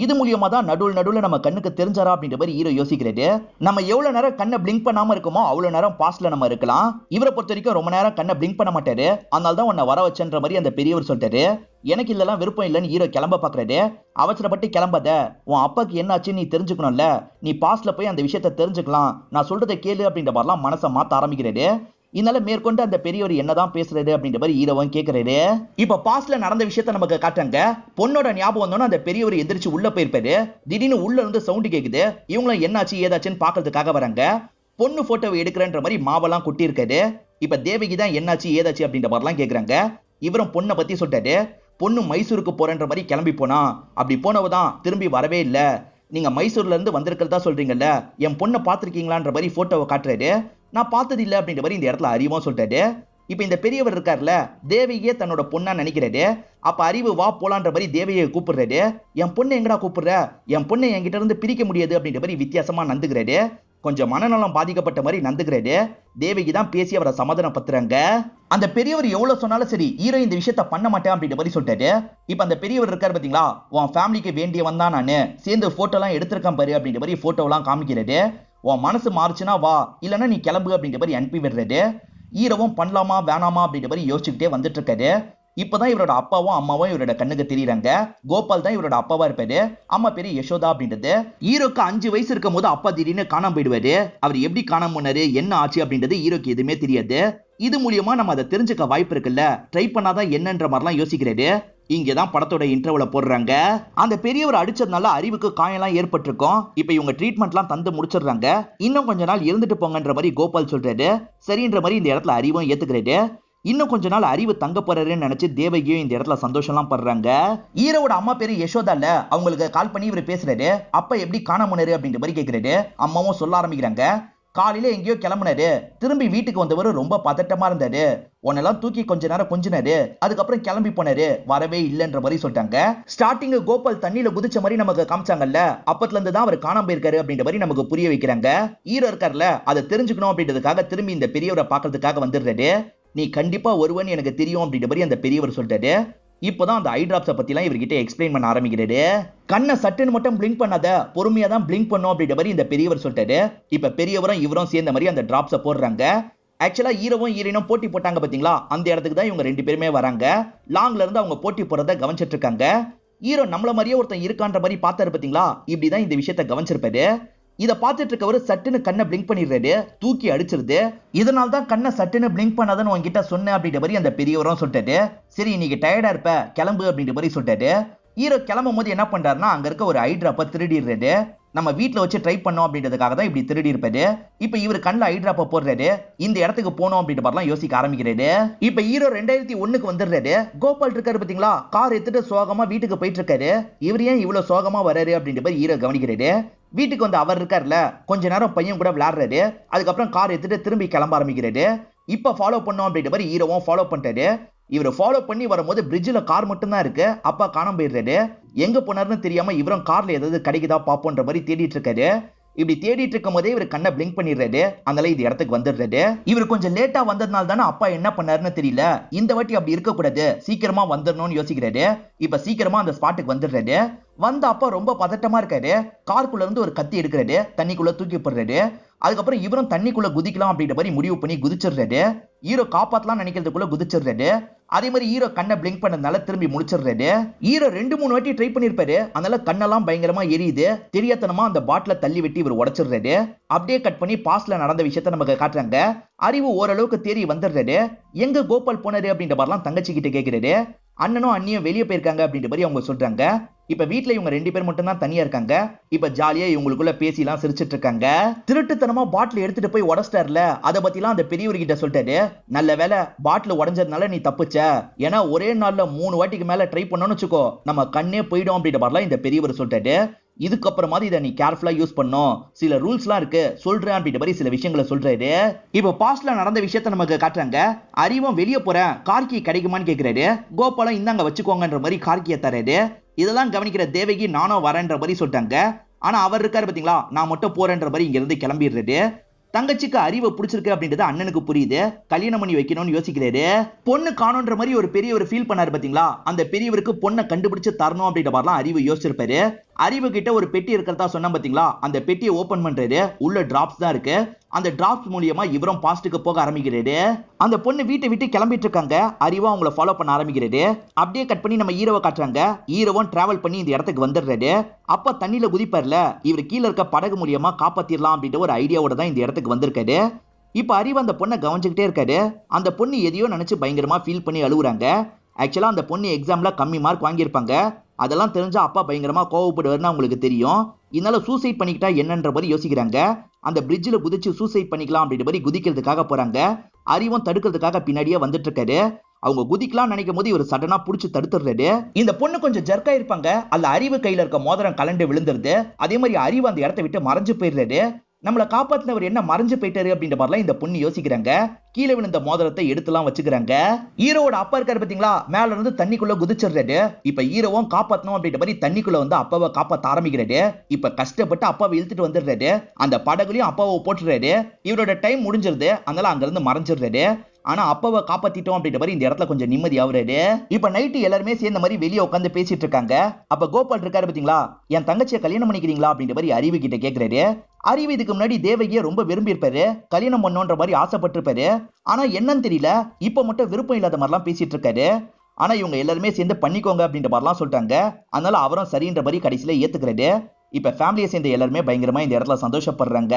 இது மூலியமா தான் நடுவில் நம்ம கண்ணுக்கு தெரிஞ்சாரா அப்படின்ற மாதிரி ஹீரோ யோசிக்கிறாரு. நம்ம எவ்வளவு நேரம் கண்ணை பிளிங்க் பண்ணாம இருக்கோமோ அவ்வளவு நேரம் பாஸ்ட்ல நம்ம இருக்கலாம். இவரை பொறுத்த வரைக்கும் ரொம்ப நேரம் கண்ணை பிளிங்க் பண்ண மாட்டாரு. அதனால தான் உன்னை வர வச்சன்ற மாதிரி அந்த பெரியவர் சொல்லிட்டாரு. எனக்கு இதெல்லாம் விருப்பம் இல்லைன்னு ஹீரோ கிளம்ப பாக்குறாரு. அவசரப்பட்டு கிளம்பாத, உன் அப்பாக்கு என்னாச்சு நீ தெரிஞ்சுக்கணும்ல, நீ பாஸ்ட்ல போய் அந்த விஷயத்த தெரிஞ்சுக்கலாம், நான் சொல்றதை கேளு அப்படின்ற மாதிரிலாம் மனசை மாத்த ஆரம்பிக்கிறாரு. இதனால மேற்கொண்டு அந்த பெரியவர் என்னதான் பேசுறாரு அப்படின்ற மாதிரி ஹீரோவும் கேட்கிறாரு. இப்ப பாஸ்ட்ல நடந்த விஷயத்த நமக்கு காட்டுறாங்க. பொண்ணோட ஞாபகம் வந்தோன்னு அந்த பெரியவர் எந்திரிச்சு உள்ள போயிருப்பாரு. திடீர்னு உள்ள இருந்து சவுண்ட் கேக்குது. இவங்களும் என்னாச்சு ஏதாச்சுன்னு பாக்குறதுக்காக வராங்க. பொண்ணு போட்டோவை எடுக்கிறன்ற மாதிரி மாவெல்லாம் கொட்டி இருக்காரு. இப்ப தேவகி தான் என்னாச்சு ஏதாச்சு அப்படின்ற மாதிரிலாம் கேக்குறாங்க. இவரும் பொண்ணை பத்தி சொல்லிட்டாரு. பொண்ணு மைசூருக்கு போறன்ற மாதிரி கிளம்பி போனா, அப்படி போனவதான் திரும்பி வரவே இல்ல. நீங்க மைசூர்ல இருந்து வந்திருக்கிறதா சொல்றீங்கல்ல, என் பொண்ணை பாத்திருக்கீங்களான்ற மாதிரி போட்டோவை காட்டுறாரு. நான் பார்த்தது இல்லை அப்படின்ற மாதிரி இந்த இடத்துல அறிவும் சொல்லிட்டாரு. இப்ப இந்த பெரியவர் இருக்காருல, தேவகியே தன்னோட பொண்ணா நினைக்கிறாரு. அப்ப அறிவு வா போலான்ற மாதிரி தேவகியை கூப்பிடுறாரு. என் பொண்ணு எங்கடா கூப்பிடுற, என் பொண்ணை என்கிட்ட இருந்து பிரிக்க முடியாது அப்படின்ற மாதிரி வித்தியாசமா நந்துக்கிறாரு. கொஞ்சம் மனநலம் பாதிக்கப்பட்ட மாதிரி நந்துக்கிறாரு. தேவகி தான் பேசி அவரை சமாதானப்படுத்துறாங்க. அந்த பெரியவர் எவ்வளவு சொன்னாலும் சரி, ஹீரோ இந்த விஷயத்த பண்ண மாட்டேன் அப்படின்ற மாதிரி சொல்லிட்டாரு. இப்ப அந்த பெரியவர் இருக்காரு பாத்தீங்களா, உன் ஃபேமிலிக்கு வேண்டியவன் தான் நானு, சேர்ந்து போட்டோ எல்லாம் எடுத்திருக்கேன் பாரு அப்படின்ற மாதிரி போட்டோ எல்லாம் காமிக்கிறாரு. உன் மனசு மாறுச்சுன்னா வா, இல்லன்னா நீ கிளம்பு அப்படின்ற மாதிரி அனுப்பி விடுறாரு. ஹீரோவும் பண்ணலாமா வேணாமா அப்படின்ற மாதிரி யோசிச்சுக்கிட்டே வந்துட்டு இருக்காரு. இப்பதான் இவரோட அப்பாவும் அம்மாவும் இவரோட கண்ணுக்கு தெரியுறாங்க. கோபால் தான் இவரோட அப்பாவா இருப்பாரு. அம்மா பேரு யசோதா அப்படின்றது. ஹீரோக்கு 5 வயசு இருக்கும் போது அப்பா திடீர்னு காணாம போயிடுவாரு. அவர் எப்படி காணாம போனாரு, என்ன ஆச்சு அப்படின்றது ஹீரோக்கு எதுவுமே தெரியாது. இது மூலியமா நம்ம அதை தெரிஞ்சுக்க வாய்ப்பு இருக்குல்ல, ட்ரை பண்ணாதான் என்னன்ற மாதிரிலாம் யோசிக்கிறாரு. இங்கதான் படத்தோட இன்டர்வல போடுறாங்க. அந்த பெரியவர் அடிச்சதுனால அறிவுக்கு காயெல்லாம் ஏற்பட்டிருக்கும். இப்ப இவங்க ட்ரீட்மெண்ட்லாம் தந்து முடிச்சிடுறாங்க. இன்னும் கொஞ்ச நாள் இருந்துட்டு போங்கன்ற மாதிரி கோபால் சொல்றாரு. சரின்ற மாதிரி இந்த இடத்துல அறிவும் ஏத்துக்கிறாரு. இன்னும் கொஞ்ச நாள் அறிவு தங்க போறாருன்னு நினைச்சு தேவகியும் இந்த இடத்துல சந்தோஷம்லாம் படுறாங்க. ஹீரோவோட அம்மா பேரு யசோதா இல்ல, அவங்களுக்கு கால் பண்ணி இவர் பேசுறாரு. அப்பா எப்படி காணாம போனாரு அப்படின்ற மாதிரி கேட்கிறாரு. அம்மாவும் சொல்ல ஆரம்பிக்கிறாங்க. காலையில எங்கேயோ கிளம்புனாரு, திரும்பி வீட்டுக்கு வந்தவர் ரொம்ப பதட்டமா இருந்தாரு, உன்னெல்லாம் தூக்கி கொஞ்ச நேரம் கொஞ்சினாரு, அதுக்கப்புறம் கிளம்பி போனாரு, வரவே இல்லைன்ற மாதிரி சொல்லிட்டாங்க. ஸ்டார்டிங் கோபால் தண்ணியில குதிச்ச மாதிரி நமக்கு காமிச்சாங்கல்ல, அப்பத்துல இருந்து தான் அவர் காணாம போயிருக்காரு அப்படின்ற மாதிரி நமக்கு புரிய வைக்கிறாங்க. ஹீரோ இருக்காருல, அதை தெரிஞ்சுக்கணும் அப்படின்றதுக்காக திரும்பி இந்த பெரியவரை பாக்குறதுக்காக வந்துடுறாரு. நீ கண்டிப்பா ஒருவன் எனக்கு தெரியும் அப்படின்ற மாதிரி அந்த பெரியவர் சொல்லிட்டாரு. இப்பதான் அந்த ஐ டிராப்ஸை பத்தி எல்லாம் இவர்கிட்ட எக்ஸ்பிளைன் பண்ண ஆரம்பிக்கிறாரு. கண்ணை சட்டுன்னு மட்டும் பிளிங்க் பண்ணாத, பொறுமையா தான் பிளிங்க் பண்ணும் அப்படின்ற மாதிரி இந்த பெரியவர் சொல்லிட்டாரு. இப்ப பெரியவரும் இவரும் சேர்ந்த மாதிரி அந்த டிராப்ஸை போடுறாங்க. ஆக்சுவலா ஹீரோவும் ஹீரோயினும் போட்டி போட்டாங்க பாத்தீங்களா, அந்த இடத்துக்கு தான் இவங்க 2 பேருமே வராங்க. லாங்ல இருந்து அவங்க போட்டி போறதை கவனிச்சிட்டு இருக்காங்க. ஹீரோ நம்மள மாதிரியே ஒருத்தன் இருக்கான்ற மாதிரி பார்த்தாரு பாத்தீங்களா, இப்படிதான் இந்த விஷயத்த கவனிச்சிருப்பாரு. இத பார்த்துட்டு இருக்கவரு சட்டுன்னு கண்ணை பிளிங்க் பண்ணிடுறாரு, தூக்கி அடிச்சிருது. இதனால தான் கண்ணை சட்டுன்னு பிளிங்க் பண்ணாதன்னு உங்ககிட்ட சொன்னேன் அப்படின்ற மாதிரி அந்த பெரியவரும் சொல்லிட்டாரு. சரி இன்னைக்கு டயர்டா இருப்ப, கிளம்பு அப்படின்ற மாதிரி சொல்லிட்டாரு. ஹீரோ கிளம்பும் போது என்ன பண்றாருன்னா, அங்க இருக்க ஒரு ஐ டிராப்பை திருடிடுறாரு. நம்ம வீட்டுல வச்சு ட்ரை பண்ணோம் அப்படின்றதுக்காக தான் இப்படி திருடி இருப்பாரு. இப்ப இவர் கண்ணில் ஐ டிராப்பை போடுறாரு. இந்த இடத்துக்கு போனோம் அப்படின்ற மாதிரிலாம் யோசிக்க ஆரம்பிக்கிறாரு. இப்ப ஹீரோ 2001க்கு வந்துடுறாரு. கோபால் இருக்காரு பாத்தீங்களா, கார் எடுத்துட்டு சோகமா வீட்டுக்கு போயிட்டு இருக்காரு. இவர் ஏன் இவ்வளவு சோகமா வராரு அப்படின்ற மாதிரி ஹீரோ கவனிக்கிறாரு. வீட்டுக்கு வந்து அவர் இருக்காருல, கொஞ்ச நேரம் பையன் கூட விளையாடுறாரு. அதுக்கப்புறம் கார் எடுத்துட்டு திரும்பி கிளம்ப ஆரம்பிக்கிறாரு. இப்ப ஃபாலோ பண்ணோம் அப்படின்ற மாதிரி ஹீரோவும் ஃபாலோ பண்ணிட்டாரு. இவர் ஃபாலோ பண்ணி வரும்போது பிரிட்ஜில் கார் மட்டும் தான் இருக்கு. அப்பா காணாம போயிடுறாரு. எங்க போனாருன்னு தெரியாம இவரும் கார்ல ஏதாவது கிடைக்குதா பாப்போன்ற மாதிரி தேடிட்டு இருக்காரு. இப்படி தேடிட்டு இருக்கும் போதே இவர் கண்ணை பிளிங்க் பண்ணிடுறாரு. அதனால இந்த இடத்துக்கு வந்துடுறாரு. இவர் கொஞ்சம் லேட்டா வந்ததுனால தானே அப்பா என்ன பண்ணாருன்னு தெரியல, இந்த வாட்டி அப்படி இருக்க கூடாது, சீக்கிரமா வந்துடணும்னு யோசிக்கிறாரு. இப்ப சீக்கிரமா அந்த ஸ்பாட்டுக்கு வந்துடுறாரு. வந்த அப்பா ரொம்ப பதட்டமா இருக்காரு. காருக்குள்ள இருந்து ஒரு கத்தி எடுக்கிறாரு, தண்ணிக்குள்ள தூக்கி போடுறாரு. அதுக்கப்புறம் இவரும் தண்ணிக்குள்ள குதிக்கலாம் அப்படின்ற மாதிரி முடிவு பண்ணி குதிச்சிடுறாரு. ஹீரோ காப்பாத்தலாம் நினைக்கிறதுக்குள்ள குதிச்சிடுறாரு. அதே மாதிரி ஹீரோ கண்ணை பிளிங்க் பண்ணதுனால திரும்பி முடிச்சிடுறாரு. ஹீரோ 2-3 வாட்டி ட்ரை பண்ணிருப்பாரு. அதனால கண்ணெல்லாம் பயங்கரமா எரியுது. தெரியாதனமா அந்த பாட்டில தள்ளி வெட்டி இவர் உடைச்சிடுறாரு. அப்படியே கட் பண்ணி பாஸ்ட்ல நடந்த விஷயத்த நமக்கு காட்டுறாங்க. அறிவு ஓரளவுக்கு தேறி வந்துடுறாரு. எங்க கோபால் போனாரு அப்படின்ற மாதிரிலாம் தங்கச்சி கிட்ட கேட்கிறாரு. அண்ணனும் அண்ணியும் வெளியே போயிருக்காங்க அப்படின்ற மாதிரி அவங்க சொல்றாங்க. இப்ப வீட்டுல இவங்க 2 பேர் மட்டும் தான் தனியா இருக்காங்க. இப்ப ஜாலியா இவங்களுக்குள்ள பேசிலாம் சிரிச்சிட்டு இருக்காங்க. திருட்டுத்தனமா பாட்டில் எடுத்துட்டு போய் உடச்சிட்டாருல, அதை பத்தி எல்லாம் அந்த பெரியவர்கிட்ட சொல்லிட்டாரு. நல்ல வேலை பாட்டில் உடஞ்சதுனால நீ தப்புச்ச, ஏன்னா ஒரே நாள்ல 3 வாட்டிக்கு மேல ட்ரை பண்ணோம்னு வச்சுக்கோ, நம்ம கண்ணே போயிடும் அப்படின்ற மாதிரிலாம் இந்த பெரியவர் சொல்லிட்டாரு. இதுக்கப்புறமா இதை நீ கேர்ஃபுல்லா யூஸ் பண்ணும், சில ரூல்ஸ்லாம் இருக்கு சொல்றேன் அப்படின்ற மாதிரி சில விஷயங்களை சொல்றாரு. இப்போ பாஸ்ட்ல நடந்த விஷயத்த நமக்கு காட்டுறாங்க. அறிவும் வெளியே போறேன், கார்கி கிடைக்குமான்னு கேட்கிறாரு. கோபாலம் இந்தாங்க வச்சுக்கோங்கன்ற மாதிரி கார்கியை தராரு. இதெல்லாம் கவனிக்கிற தேவகி நானும் வரேன்ற மாதிரி சொல்லிட்டாங்க. ஆனா அவர் இருக்காரு பாத்தீங்களா, நான் மட்டும் போறேன்ற மாதிரி இங்க இருந்து கிளம்பிடுறாரு. தங்கச்சிக்கு அறிவை பிடிச்சிருக்கு அப்படின்றது அண்ணனுக்கு புரியுது. கல்யாணம் பண்ணி வைக்கணும்னு யோசிக்கிறாரு. பொண்ணு காணுன்ற மாதிரி ஒரு பெரியவர் ஃபீல் பண்ணாரு பாத்தீங்களா, அந்த பெரியவருக்கு பொண்ணை கண்டுபிடிச்சு தரணும் அப்படின்ற மாதிரிலாம் அறிவு யோசிச்சிருப்பாரு. அறிவு கிட்ட ஒரு பெட்டி இருக்கிறதா சொன்னா பாத்தீங்களா, அந்த பெட்டியை ஓபன் பண்றாரு. உள்ள டிராப்ஸ் தான் இருக்கு. அந்த டிராப்ஸ் மூலியமா இவரும் பாஸ்டுக்கு போக ஆரம்பிக்கிறாரு. அந்த பொண்ணு வீட்டை விட்டு கிளம்பிட்டு இருக்காங்க. அறிவா அவங்கள ஃபாலோ பண்ண ஆரம்பிக்கிறாரு. அப்படியே கட் பண்ணி நம்ம ஹீரோவை காட்டுறாங்க. ஹீரோவும் டிராவல் பண்ணி இந்த இடத்துக்கு வந்துடுறாரு. அப்ப தண்ணியில குதிப்பார்ல, இவர் கீழே இருக்க படகு மூலியமா காப்பாத்திரலாம் அப்படின்ற ஒரு ஐடியாவோட தான் இந்த இடத்துக்கு வந்திருக்காரு. இப்ப அறிவு அந்த பொண்ணை கவனிச்சுக்கிட்டே இருக்காரு. அந்த பொண்ணு எதையோ நினைச்சு பயங்கரமா ஃபீல் பண்ணி அழுகுறாங்க. ஆக்சுவலா அந்த பொண்ணு எக்ஸாம்ல கம்மி மார்க் வாங்கியிருப்பாங்க. அதெல்லாம் தெரிஞ்சா அப்பா பயங்கரமா கோவப்படுவார்னு அவங்களுக்கு தெரியும். இதனால சூசைட் பண்ணிக்கிட்டா என்னன்ற மாதிரி யோசிக்கிறாங்க. அந்த பிரிட்ஜில் குதிச்சு சூசைட் பண்ணிக்கலாம் அப்படின்ற மாதிரி குதிக்கிறதுக்காக போறாங்க. அறிவும் தடுக்கிறதுக்காக பின்னாடியே வந்துட்டு இருக்காரு. அவங்க குதிக்கலாம் நினைக்கும் போது இவர் சடனா புடிச்சு தடுத்துடுறாரு. இந்த பொண்ணு கொஞ்சம் ஜர்க்கா இருப்பாங்க. அல்ல அறிவு கையில இருக்க மோதிரம் கலண்டு விழுந்துருது. அதே மாதிரி அறிவு அந்த இடத்த விட்டு மறைஞ்சு போயிடுறாரு. நம்மள காப்பாத்தினவர் என்ன மறைஞ்சு போயிட்டாரு அப்படின்ற மாதிரிலாம் இந்த பொண்ணு யோசிக்கிறாங்க. கீழே விழுந்த மோதிரத்தை எடுத்துலாம் வச்சுக்கிறாங்க. ஹீரோவோட அப்பா இருக்காரு பாத்தீங்களா, மேல இருந்து தண்ணிக்குள்ள குதிச்சிடுறாரு. இப்ப ஹீரோவும் காப்பாத்தணும் அப்படின்ற மாதிரி தண்ணிக்குள்ள வந்து அப்பாவை காப்பாத்த ஆரம்பிக்கிறாரு. இப்ப கஷ்டப்பட்டு அப்பாவை இழுத்துட்டு வந்துடுறாரு. அந்த படகுலயும் அப்பாவை போட்டுறாரு. இவரோட டைம் முடிஞ்சிருது, அதனால அங்க இருந்து மறைஞ்சிடுறாரு. ஆனா அப்பாவை காப்பாத்திட்டோம் அப்படின்ற மாதிரி இந்த இடத்துல கொஞ்சம் நிம்மதி ஆகுறாரு. இப்ப நைட்டு எல்லாருமே சேர்ந்த மாதிரி வெளியே உட்காந்து பேசிட்டு இருக்காங்க. அப்ப கோபால் இருக்காரு பாத்தீங்களா, என் தங்கச்சியை கல்யாணம் பண்ணிக்கிறீங்களா அப்படின்ற மாதிரி அறிவு கிட்ட கேக்குறாரு. அறிவு இதுக்கு முன்னாடி தேவகியை ரொம்ப விரும்பி இருப்பாரு, கல்யாணம் பண்ணோன்ற மாதிரி ஆசைப்பட்டிருப்பாரு. ஆனா என்னன்னு தெரியல, இப்ப மட்டும் விருப்பம் இல்லாத மாதிரிலாம் பேசிட்டு இருக்காரு. ஆனா இவங்க எல்லாருமே சேர்ந்து பண்ணிக்கோங்க அப்படின்ற மாதிரிலாம் சொல்லிட்டாங்க. அதனால அவரும் சரின்ற மாதிரி கடைசியில ஏத்துக்கிறாரு. இப்ப ஃபேமிலியை சேர்ந்த எல்லாருமே பயங்கரமா இந்த இடத்துல சந்தோஷப்படுறாங்க.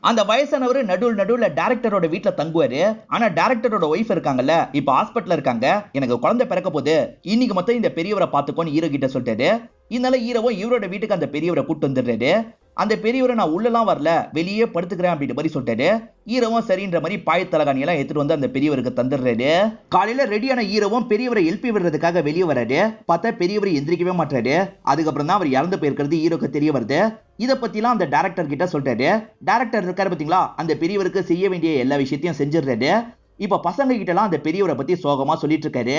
அந்த வயசானவர் நடுவுல டைரக்டரோட வீட்டுல தங்குவாரு. ஆனா டைரக்டரோட ஒய்ஃப் இருக்காங்கல்ல, இப்ப ஹாஸ்பிட்டல்ல இருக்காங்க. எனக்கு குழந்தை பிறக்க போகுது, இன்னைக்கு மொத்தம் இந்த பெரியவரை பாத்துக்கோன்னு ஹீரோ கிட்ட சொல்லிட்டாரு. இதனால ஹீரோவும் இவரோட வீட்டுக்கு அந்த பெரியவரை கூட்டு வந்துடுறாரு. அந்த பெரியவரை நான் உள்ளலாம் வரல, வெளியே படுத்துக்கிறேன் அப்படின்ற மாதிரி சொல்லிட்டாரு. ஹீரோவும் சரின்ற மாதிரி பாயத்தலகாணி எல்லாம் எடுத்துட்டு வந்து அந்த பெரியவருக்கு தந்துடுறாரு. காலையில ரெடியான ஹீரோவும் பெரியவரை எழுப்பி விடுறதுக்காக வெளியே வராரு. பார்த்தா பெரியவர் எந்திரிக்கவே மாட்டாரு. அதுக்கப்புறம் தான் அவர் இறந்து போயிருக்கிறது ஹீரோக்கு தெரிய வருது. இத பத்திலாம் அந்த டைரக்டர் கிட்ட சொல்றாரு. டைரக்டர் இருக்காரு பாத்தீங்களா, அந்த பெரியவருக்கு செய்ய வேண்டிய எல்லா விஷயத்தையும் செஞ்சிடுறாரு. இப்ப பசங்க கிட்ட எல்லாம் அந்த பெரியவரை பத்தி சோகமா சொல்லிட்டு இருக்காரு.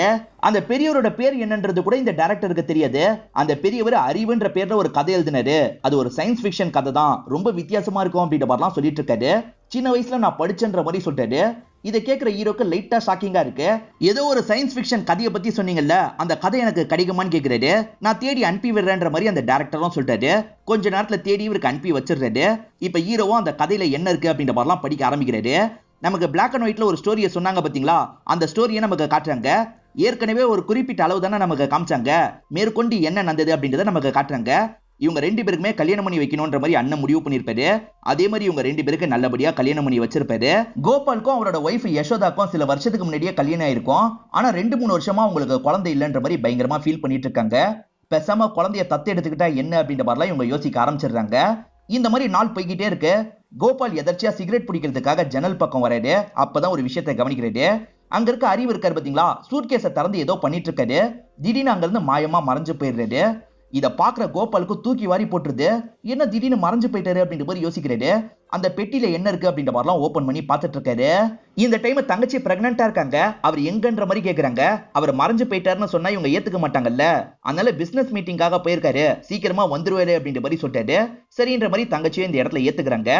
அந்த பெரியவரோட பேர் என்னன்றது கூட இந்த டைரக்டருக்கு தெரியாது. அந்த பெரியவர் அறிவுன்ற பேர்ல ஒரு கதை எழுதினாரு. அது ஒரு சயின்ஸ் ஃபிக்ஷன் கதை தான், ரொம்ப வித்தியாசமா இருக்கும் அப்படின்ற மாதிரிலாம் சொல்லிட்டு இருக்காரு. சின்ன வயசுல நான் படிச்சேன்ற மாதிரி சொல்றாரு. இதை கேட்கிற ஹீரோக்கு லைட்டா ஷாக்கிங்கா இருக்கு. ஏதோ ஒரு சயின்ஸ் ஃபிக்ஷன் கதையை பத்தி சொன்னீங்கல்ல, அந்த கதை எனக்கு கிடைக்குமான்னு கேக்குறாரு. நான் தேடி அனுப்பி விடுறேன்ற மாதிரி அந்த டைரக்டரும் சொல்லிட்டாரு. கொஞ்ச நேரத்துல தேடி இவருக்கு அனுப்பி வச்சிடுறாரு. இப்ப ஹீரோவும் அந்த கதையில என்ன இருக்கு அப்படின்ற மாதிரிலாம் படிக்க ஆரம்பிக்கிறாரு. நமக்கு பிளாக் அண்ட் ஒயிட்ல ஒரு ஸ்டோரியை சொன்னாங்க பாத்தீங்களா, அந்த ஸ்டோரியை நமக்கு காட்டுறாங்க. ஏற்கனவே ஒரு குறிப்பிட்ட அளவு தானே நமக்கு காமிச்சாங்க, மேற்கொண்டு என்ன நடந்தது அப்படின்றத நமக்கு காட்டுறாங்க. இவங்க ரெண்டு பேருக்குமே கல்யாணம் பண்ணி வைக்கணும்ன்ற மாதிரி அண்ணன் முடிவு பண்ணிருப்பாரு. அதே மாதிரி இவங்க ரெண்டு பேருக்கு நல்லபடியா கல்யாணம் பண்ணி வச்சிருப்பாரு. கோபாலுக்கும் அவரோட ஒய்ஃப் யசோதாக்கும் சில வருஷத்துக்கு முன்னாடியே கல்யாணம் ஆயிருக்கும். ஆனா 2-3 வருஷமா உங்களுக்கு குழந்தை இல்லைன்ற மாதிரி பயங்கரமா ஃபீல் பண்ணிட்டு இருக்காங்க. பேசாம குழந்தைய தத்து எடுத்துக்கிட்டா என்ன அப்படின்ற மாதிரிலாம் இவங்க யோசிக்க ஆரம்பிச்சிடுறாங்க. இந்த மாதிரி நாள் போய்கிட்டே இருக்கு. கோபால் எதர்ச்சியா சிகரெட் பிடிக்கிறதுக்காக ஜன்னல் பக்கம் வராரு. அப்பதான் ஒரு விஷயத்தை கவனிக்கிறாரு. அங்க இருக்க அறிவு இருக்காரு பாத்தீங்களா, சூட்கேஸை திறந்து ஏதோ பண்ணிட்டு இருக்காரு. திடீர்னு அங்க இருந்து மாயமா மறைஞ்சு போயிடுறாரு. இத பாக்குற கோபாலுக்கு தூக்கி வாரி போட்டுருது. என்ன திடீர்னு மறைஞ்சு போயிட்டாரு அப்படின்ற மாதிரி யோசிக்கிறாரு. அந்த பெட்டியில என்ன இருக்கு அப்படின்ற மாதிரிலாம் ஓபன் பண்ணி பார்த்துட்டு இருக்காரு. இந்த டைம் தங்கச்சி பிரெக்னண்டா இருக்காங்க. அவர் எங்கன்ற மாதிரி கேக்குறாங்க. அவர் மறைஞ்சு போயிட்டாருன்னு சொன்னா இவங்க ஏத்துக்க மாட்டாங்கல்ல. அதனால பிசினஸ் மீட்டிங்காக போயிருக்காரு, சீக்கிரமா வந்துருவாரு அப்படின்ற மாதிரி சொல்லிட்டாரு. சரின்ற மாதிரி தங்கச்சியும் இந்த இடத்துல ஏத்துக்கிறாங்க.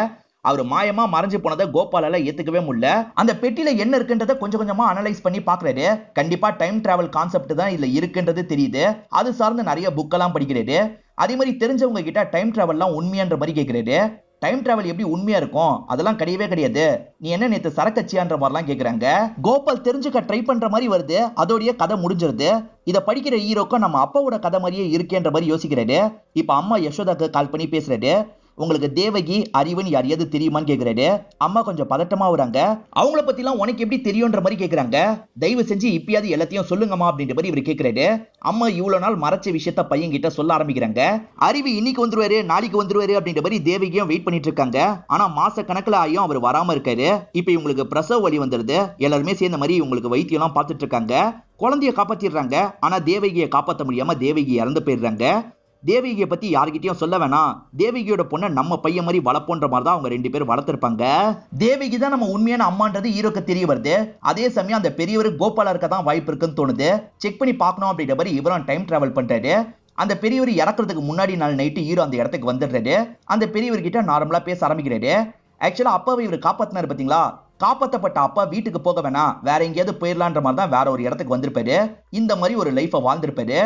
அவர் மாயமா மறைஞ்சு போனதை கோபாலால ஏத்துக்கவே முடியல. அந்த பெட்டியில என்ன இருக்குன்றத கொஞ்சம் கொஞ்சமா அனலைஸ் பண்ணி பாக்குறாரு. கண்டிப்பா டைம் டிராவல் கான்செப்ட் தான் இதுல இருக்குன்றது தெரியுது. அது சார்ந்து நிறைய புக்கெல்லாம் படிக்கிறாரு. அதே மாதிரி தெரிஞ்சவங்க கிட்ட டைம் டிராவல்லாம் உண்மையான்ற மாதிரி கேட்கிறாரு. டைம் டிராவல் எப்படி உண்மையா இருக்கும், அதெல்லாம் கிடையவே கிடையாது, நீ என்ன நேத்து சரக்கச்சியான்ற மாதிரிலாம் கேக்குறாங்க. கோபால் தெரிஞ்சுக்க ட்ரை பண்ற மாதிரி வருது. அதோடைய கதை முடிஞ்சிருது. இத படிக்கிற ஹீரோக்கும் நம்ம அப்பாவோட கதை மாதிரியே இருக்கேன்ற மாதிரி யோசிக்கிறாரு. இப்ப அம்மா யசோதாக்கு கால் பண்ணி பேசுறாரு. உங்களுக்கு தேவகி அறிவன் யாரையாவது தெரியுமான்னு கேக்குறாரு. அம்மா கொஞ்சம் பதட்டமா வராங்க. அவங்கள பத்தி எல்லாம் உனக்கு எப்படி தெரியும்ன்ற மாதிரி கேக்குறாங்க. தயவு செஞ்சு இப்பயாவது எல்லாத்தையும் சொல்லுங்கம்மா அப்படின்ற மாதிரி இவர் கேக்குறாரு. அம்மா இவ்வளவு நாள் மறைச்ச விஷயத்த பையன் கிட்ட சொல்ல ஆரம்பிக்கிறாங்க. அறிவு இன்னைக்கு வந்துருவாரு, நாளைக்கு வந்துருவாரு அப்படின்ற மாதிரி தேவகியும் வெயிட் பண்ணிட்டு இருக்காங்க. ஆனா மாச கணக்குல ஆயும் அவர் வராம இருக்காரு. இப்ப இவங்களுக்கு பிரசவ வலி வந்துருது. எல்லாருமே சேர்ந்த மாதிரி இவங்களுக்கு வைத்தியம் எல்லாம் பார்த்துட்டு இருக்காங்க. குழந்தைய காப்பாத்திடுறாங்க. ஆனா தேவகியை காப்பாற்ற முடியாம தேவகி இறந்து போயிடுறாங்க. தேவகியை பத்தி யார்கிட்டயும் சொல்ல வேணாம், தேவகியோட பொண்ணை நம்ம பையன் மாதிரி வளர்ப்போன்ற மாதிரி தான் அவங்க ரெண்டு பேரும் வளர்த்திருப்பாங்க. தேவகி தான் நம்ம உண்மையான அம்மான்றது ஹீரோக்கு தெரிய வருது. அதே சமயம் அந்த பெரியவர் கோபாலா இருக்க தான் வாய்ப்பு இருக்குன்னு தோணுது. செக் பண்ணி பார்க்கணும் அப்படின்ற மாதிரி இவரும் டைம் டிராவல் பண்றாரு. அந்த பெரியவர் இறக்குறதுக்கு முன்னாடி நாள் நைட்டு ஹீரோ அந்த இடத்துக்கு வந்துடுறாரு. அந்த பெரியவர் கிட்ட நார்மலா பேச ஆரம்பிக்கிறாரு. ஆக்சுவலா அப்பாவை இவர் காப்பாத்தினாரு பாத்தீங்களா, காப்பாற்றப்பட்ட அப்பா வீட்டுக்கு போக வேணாம், வேற எங்கேயாவது போயிடலான்ற மாதிரி தான் வேற ஒரு இடத்துக்கு வந்திருப்பாரு. இந்த மாதிரி ஒரு லைஃபை வாழ்ந்திருப்பாரு.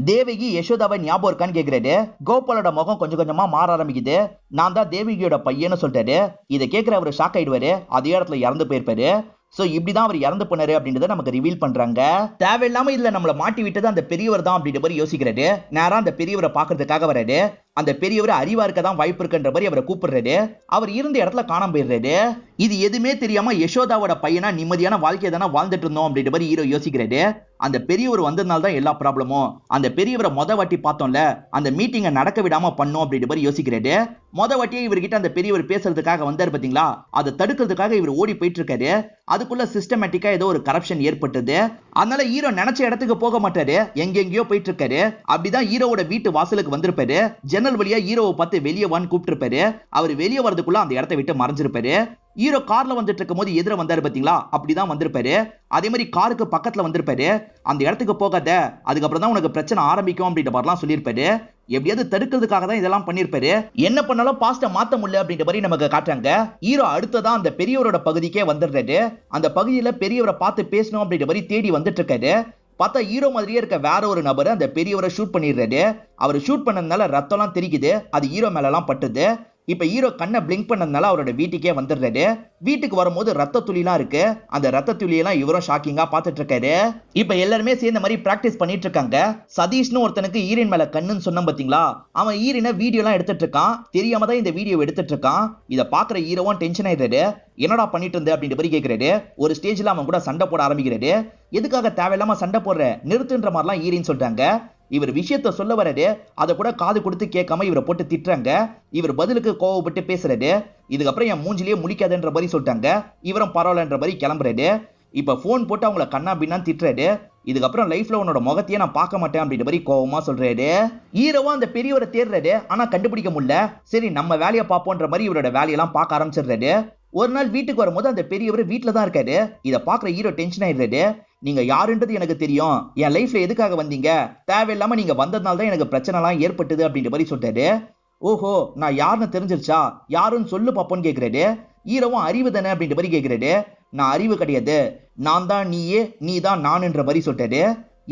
தேவகி யசோதாவை ஞாபகம் இருக்கான்னு கேக்குறாரு. கோபாலோட முகம் கொஞ்சம் கொஞ்சமா மாற ஆரம்பிக்குது. நான் தான் தேவகியோட பையன்னு சொல்லிட்டாரு. இதை கேட்கிற அவர் ஷாக் ஆயிடுவாரு. அதே இடத்துல இறந்து போயிருப்பாரு. சோ இப்படிதான் அவர் இறந்து போனாரு அப்படின்றத நமக்கு ரிவீல் பண்றாங்க. தேவையில்லாம இதுல நம்மள மாட்டி விட்டது அந்த பெரியவர் தான் அப்படின்ற மாதிரி யோசிக்கிறாரு. நேரா அந்த பெரியவரை பாக்குறதுக்காக வராரு. அந்த பெரியவர் அறிவா இருக்க தான் வாய்ப்பு இருக்குன்ற மாதிரி அவரை கூப்பிடுறாரு. அவர் இருந்த இடத்துல காணாம போயிடுறாரு. இது எதுவுமே தெரியாம யசோதாவோட பையனா நிம்மதியான வாழ்க்கையை தானே வாழ்ந்துட்டு இருந்தோம் அப்படின்ற மாதிரி ஹீரோ யோசிக்கிறாரு. அந்த பெரியவர் வந்ததுனால தான் எல்லா ப்ராப்ளமும். அந்த பெரியவரை மொத வாட்டி பார்த்தோம்ல, அந்த மீட்டிங்கை நடக்க விடாம பண்ணோம் அப்படின்ற மாதிரி யோசிக்கிறாரு. மொத வாட்டியே இவர்கிட்ட அந்த பெரியவர் பேசுறதுக்காக வந்தாரு பாத்தீங்களா, அதை தடுக்கிறதுக்காக இவர் ஓடி போயிட்டு இருக்காரு. அதுக்குள்ள சிஸ்டமேட்டிக்கா ஏதோ ஒரு கரப்ஷன் ஏற்பட்டது. அதனால ஹீரோ நினைச்ச இடத்துக்கு போக மாட்டாரு, எங்கெங்கயோ போயிட்டு இருக்காரு. அப்படிதான் ஹீரோவோட வீட்டு வாசலுக்கு வந்திருப்பாரு. ஜன்னல் வழியா ஹீரோவை பார்த்து வெளியே வான்னு கூப்பிட்டுருப்பாரு. அவர் வெளியே வரதுக்குள்ள அந்த இடத்தை விட்டு மறைஞ்சிருப்பாரு. ஹீரோ கார்ல வந்துட்டு இருக்கும் போது எதிர வந்தாரு பாத்தீங்களா, அப்படிதான் வந்திருப்பாரு. அதே மாதிரி காருக்கு பக்கத்துல வந்திருப்பாரு. அந்த இடத்துக்கு போகாத, அதுக்கப்புறம் தான் உனக்கு பிரச்சனை ஆரம்பிக்கும் அப்படின்ற மாதிரிலாம் சொல்லியிருப்பாரு. எப்படியாவது தடுக்கிறதுக்காக தான் இதெல்லாம் பண்ணிருப்பாரு. என்ன பண்ணாலும் பாஸ்ட மாத்த முடியல அப்படின்ற மாதிரி நமக்கு காட்டுறாங்க. ஹீரோ அடுத்ததான் அந்த பெரியவரோட பகுதிக்கே வந்துடுறாரு. அந்த பகுதியில பெரியவரை பார்த்து பேசணும் அப்படின்ற மாதிரி தேடி வந்துட்டு இருக்காரு. பார்த்தா ஹீரோ மாதிரியே இருக்க வேற ஒரு நபர் அந்த பெரியவரை ஷூட் பண்ணிடுறாரு. அவர் ஷூட் பண்ணதுனால ரத்தம்லாம் தெரிக்குது. அது ஹீரோ மேலலாம் பட்டுது. இப்ப ஹீரோ கண்ணை பிளிங்க் பண்ணதுனால அவரோட வீட்டுக்கே வந்துடுறாரு. வீட்டுக்கு வரும்போது ரத்த துளிலாம் இருக்கு. அந்த ரத்த துளியெல்லாம் இவரும் ஷாக்கிங்கா பார்த்துட்டு இருக்காரு. இப்ப எல்லாருமே சேர்ந்த மாதிரி பிராக்டிஸ் பண்ணிட்டு இருக்காங்க. சதீஷ்னு ஒருத்தனுக்கு ஈரின் மேல கண்ணுன்னு சொன்ன பாத்தீங்களா, அவன் ஈரினை வீடியோ எல்லாம் எடுத்துட்டு இருக்கான். தெரியாம தான் இந்த வீடியோ எடுத்துட்டு இருக்கான். இதை பாக்குற ஹீரோவும் டென்ஷன் ஆயிடுறாரு. என்னடா பண்ணிட்டு இருந்த அப்படின்ற மாதிரி கேட்கிறாரு. ஒரு ஸ்டேஜ்ல அவன் கூட சண்டை போட ஆரம்பிக்கிறாரு. எதுக்காக தேவையில்லாம சண்டை போடுற, நிறுத்துன்ற மாதிரிலாம் ஈரின்னு சொல்றாங்க. இவர் விஷயத்த சொல்ல வராரு. அதை கூட காது கொடுத்து கேட்காம இவரை போட்டு திட்டுறாங்க. இவர் பதிலுக்கு கோவப்பட்டு பேசுறாரு. இதுக்கப்புறம் என் மூஞ்சிலேயே முழிக்காதுன்ற மாதிரி சொல்லிட்டாங்க. இவரும் பரவாயில்லன்ற மாதிரி கிளம்புறாரு. இப்ப போன் போட்டு அவங்கள கண்ணா பின்னான்னு திட்டுறாரு. இதுக்கப்புறம் லைஃப்ல உன்னோட முகத்தையே நான் பார்க்க மாட்டேன் அப்படின்ற மாதிரி கோவமா சொல்றாரு. ஹீரோவா அந்த பெரியவரை தேடுறாரு. ஆனா கண்டுபிடிக்க முடியல. சரி நம்ம வேலையை பார்ப்போன்ற மாதிரி இவரோட வேலையெல்லாம் பார்க்க ஆரம்பிச்சிடுறாரு. ஒரு நாள் வீட்டுக்கு வரும்போது அந்த பெரியவர் வீட்டுல தான் இருக்காரு. இதை பாக்குற ஹீரோ டென்ஷன் ஆயிடுறாரு. நீங்க யாருன்றது எனக்கு தெரியும். என் லைஃப்ல எதுக்காக வந்தீங்க, தேவையில்லாம நீங்க வந்ததுனால தான் எனக்கு பிரச்சனை எல்லாம் ஏற்பட்டது அப்படின்ற மாதிரி சொல்றாரு. ஓஹோ, நான் யாருன்னு தெரிஞ்சிருச்சா, யாருன்னு சொல்லு பாப்போன்னு கேட்கிறாரு. ஹீரோவும் அறிவு தானே அப்படின்ற மாதிரி கேட்கிறாரு. நான் அறிவு கிடையாது, நான் தான் நீயே, நீ தான் நானுன்ற மாதிரி சொல்றாரு.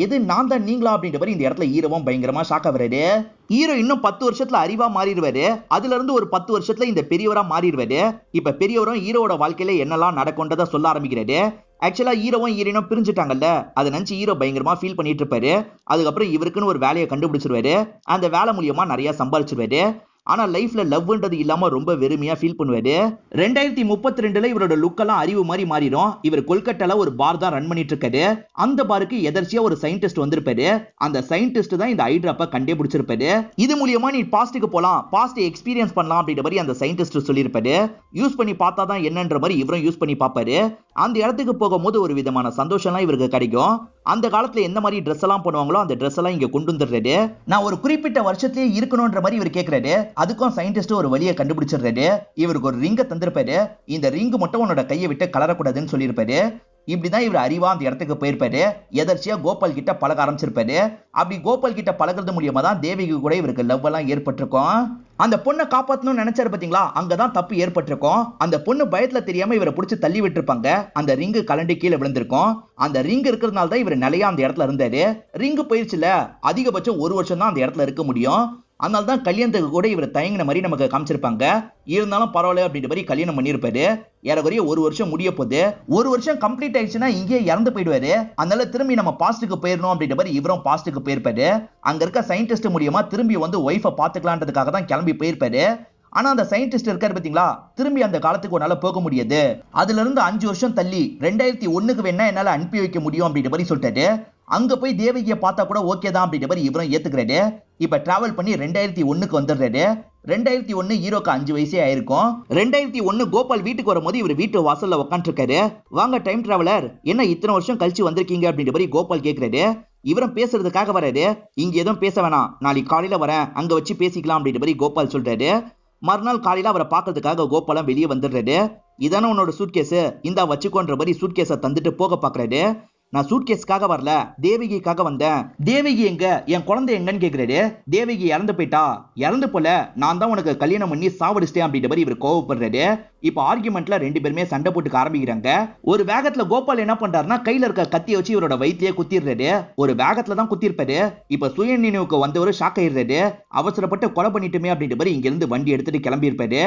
எது நான் தான் நீங்களா அப்படின்ற மாதிரி இந்த இடத்துல ஹீரோவும் பயங்கரமா ஷாக் ஆகுறாரு. ஹீரோ இன்னும் 10 வருஷத்துல அறிவா மாறிடுவாரு. அதுல இருந்து ஒரு 10 வருஷத்துல இந்த பெரியவரா மாறிடுவாரு. இப்ப பெரியவரும் ஹீரோட வாழ்க்கையில என்னெல்லாம் நடக்கும்ன்றத சொல்ல ஆரம்பிக்கிறாரு. ஆக்சுவலா ஹீரோவும் ஹீரோனும் பிரிஞ்சுட்டாங்கல்ல, அதை நினைச்சு ஹீரோ பயங்கரமா ஃபீல் பண்ணிட்டு இருப்பாரு. அதுக்கப்புறம் இவருக்குன்னு ஒரு வேலையை கண்டுபிடிச்சிருவாரு. அந்த வேலை மூலியமா நிறைய சம்பாதிச்சிருவாரு. ஆனா லைஃப்ல லவ்ன்றது இல்லாம ரொம்ப வெறுமையா ஃபீல் பண்ணுவாரு. 2032ல இவரோட லுக் எல்லாம் அறிவு மாதிரி மாறிடும். இவர் கொல்கட்டால ஒரு பார் தான் ரன் பண்ணிட்டு இருக்காரு. அந்த பாருக்கு எதர்ச்சியா ஒரு சயின்டிஸ்ட் வந்திருப்பாரு. அந்த சயின்டிஸ்ட் தான் இந்த ஐட்ராப்ப கண்டுபிடிச்சிருப்பாரு. இது மூலியமா நீ பாஸ்டுக்கு போலாம், பாஸ்ட் எக்ஸ்பீரியன்ஸ் பண்ணலாம் அப்படின்ற மாதிரி அந்த சயின்டிஸ்ட் சொல்லியிருப்பாரு. யூஸ் பண்ணி பார்த்தா தான் என்னன்ற மாதிரி இவரும் யூஸ் பண்ணி பார்ப்பாரு. அந்த இடத்துக்கு போகும்போது ஒரு விதமான சந்தோஷம்லாம் இவருக்கு கிடைக்கும். அந்த காலத்துல எந்த மாதிரி ட்ரெஸ் எல்லாம் பண்ணுவாங்களோ அந்த ட்ரெஸ் எல்லாம் இங்க கொண்டு வந்துடுறாரு. நான் ஒரு குறிப்பிட்ட வருஷத்திலேயே இருக்கணும்ன்ற மாதிரி இவர் கேட்கிறாரு. அதுக்கும் சயின்டிஸ்ட் ஒரு வழியை கண்டுபிடிச்சிடுறாரு. இவருக்கு ஒரு ரிங்கை தந்திருப்பாரு. இந்த ரிங்கு மட்டும் உன்னோட கையை விட்டு கலரக்கூடாதுன்னு சொல்லியிருப்பாரு. இப்படிதான் இவர் அறிவா அந்த இடத்துக்கு போயிருப்பாரு. எதர்ச்சியா கோபால் கிட்ட பழக ஆரம்பிச்சிருப்பாரு. அப்படி கோபால் கிட்ட பழகிறது மூலியமா தான் தேவிக்கு கூட இவருக்கு லவ் எல்லாம் ஏற்பட்டிருக்கும். அந்த பொண்ணை காப்பாற்றணும்னு நினைச்சாரு பாத்தீங்களா, அங்கதான் தப்பு ஏற்பட்டிருக்கும். அந்த பொண்ணு பயத்துல தெரியாம இவரை பிடிச்சி தள்ளி விட்டுருப்பாங்க. அந்த ரிங்கு கலண்டி கீழே விழுந்திருக்கும். அந்த ரிங் இருக்கிறதுனால தான் இவர் நிலையா அந்த இடத்துல இருந்தாரு. ரிங்கு போயிருச்சுல, அதிகபட்சம் 1 வருஷம் தான் அந்த இடத்துல இருக்க முடியும். அதனால தான் கல்யாணத்துக்கு கூட இவர் தயங்கின மாதிரி நமக்கு காமிச்சிருப்பாங்க. இருந்தாலும் பரவாயில்ல அப்படின்ற மாதிரி கல்யாணம் பண்ணியிருப்பாரு. ஏறக்குறைய 1 வருஷம் முடிய போகுது. 1 வருஷம் கம்ப்ளீட் ஆயிடுச்சுன்னா இங்கேயே இறந்து போயிடுவாரு. அதனால திரும்பி நம்ம பாஸ்டுக்கு போயிடணும் அப்படின்ற மாதிரி இவரும் பாஸ்டுக்கு போயிருப்பாரு. அங்க இருக்க சயின்டிஸ்ட் மூலியமா திரும்பி வந்து ஒய்ஃபை பாத்துக்கலான்றதுக்காக தான் கிளம்பி போயிருப்பாரு. ஆனா அந்த சயின்டிஸ்ட் இருக்காரு பாத்தீங்களா, திரும்பி அந்த காலத்துக்கு உன்னால போக முடியாது. அதுல இருந்து 5 வருஷம் தள்ளி 2001க்கு வேணா என்னால அனுப்பி வைக்க முடியும் அப்படின்ற மாதிரி சொல்லிட்டாரு. அங்க போய் தேவகியை பார்த்தா கூட ஓகே தான் அப்படின்ற மாதிரி இவரும் ஏத்துக்கிறாரு. இப்ப டிராவல் பண்ணி 2001க்கு வந்துடுறாரு. 2001 ஹீரோக்கு 5 வயசே ஆயிருக்கும். 2001 கோபால் வீட்டுக்கு வரும்போது இவர் வீட்டு வாசல்ல உட்காந்துட்டு இருக்காரு. வாங்க டைம் டிராவலர், என்ன இத்தனை வருஷம் கழிச்சு வந்திருக்கீங்க அப்படின்ற மாதிரி கோபால் கேட்கிறாரு. இவரும் பேசுறதுக்காக வராரு. இங்க எதுவும் பேச வேணாம், நாளைக்கு காலையில வரேன், அங்க வச்சு பேசிக்கலாம் அப்படின்ற மாதிரி கோபால் சொல்றாரு. மறுநாள் காலையில அவரை பாக்குறதுக்காக கோபாலம் வெளியே வந்துடுறாரு. இதான உன்னோட சூட்கேஸ், இந்தா வச்சுக்கோன்ற மாதிரி சூட்கேஸை தந்துட்டு போக பாக்குறாரு. நான் சூட்கேஸ்க்காக வரல, தேவகிக்காக வந்தேன். தேவகி எங்க, என் குழந்தை எங்கன்னு கேக்குறாரு. தேவகி இறந்து போயிட்டா. இறந்து போல, நான் தான் உனக்கு கல்யாணம் பண்ணி சாவடிச்சிட்டேன் அப்படின்ற மாதிரி இவர் கோவப்படுறாரு. இப்ப ஆர்குமெண்ட்ல 2 பேருமே சண்டை போட்டுக்க ஆரம்பிக்கிறாங்க. ஒரு வேகத்துல கோபால் என்ன பண்றாருன்னா கையில இருக்க கத்தியை வச்சு இவரோட வயிற்றிலே குத்திடுறாரு. ஒரு வேகத்துல தான் குத்திருப்பாரு. இப்ப சுய நினைவுக்கு வந்தவரு ஷாக் ஆயிடுறாரு. அவசரப்பட்டு கொலை பண்ணிட்டுமே அப்படின்ற மாதிரி இங்க இருந்து வண்டி எடுத்துட்டு கிளம்பி இருப்பாரு.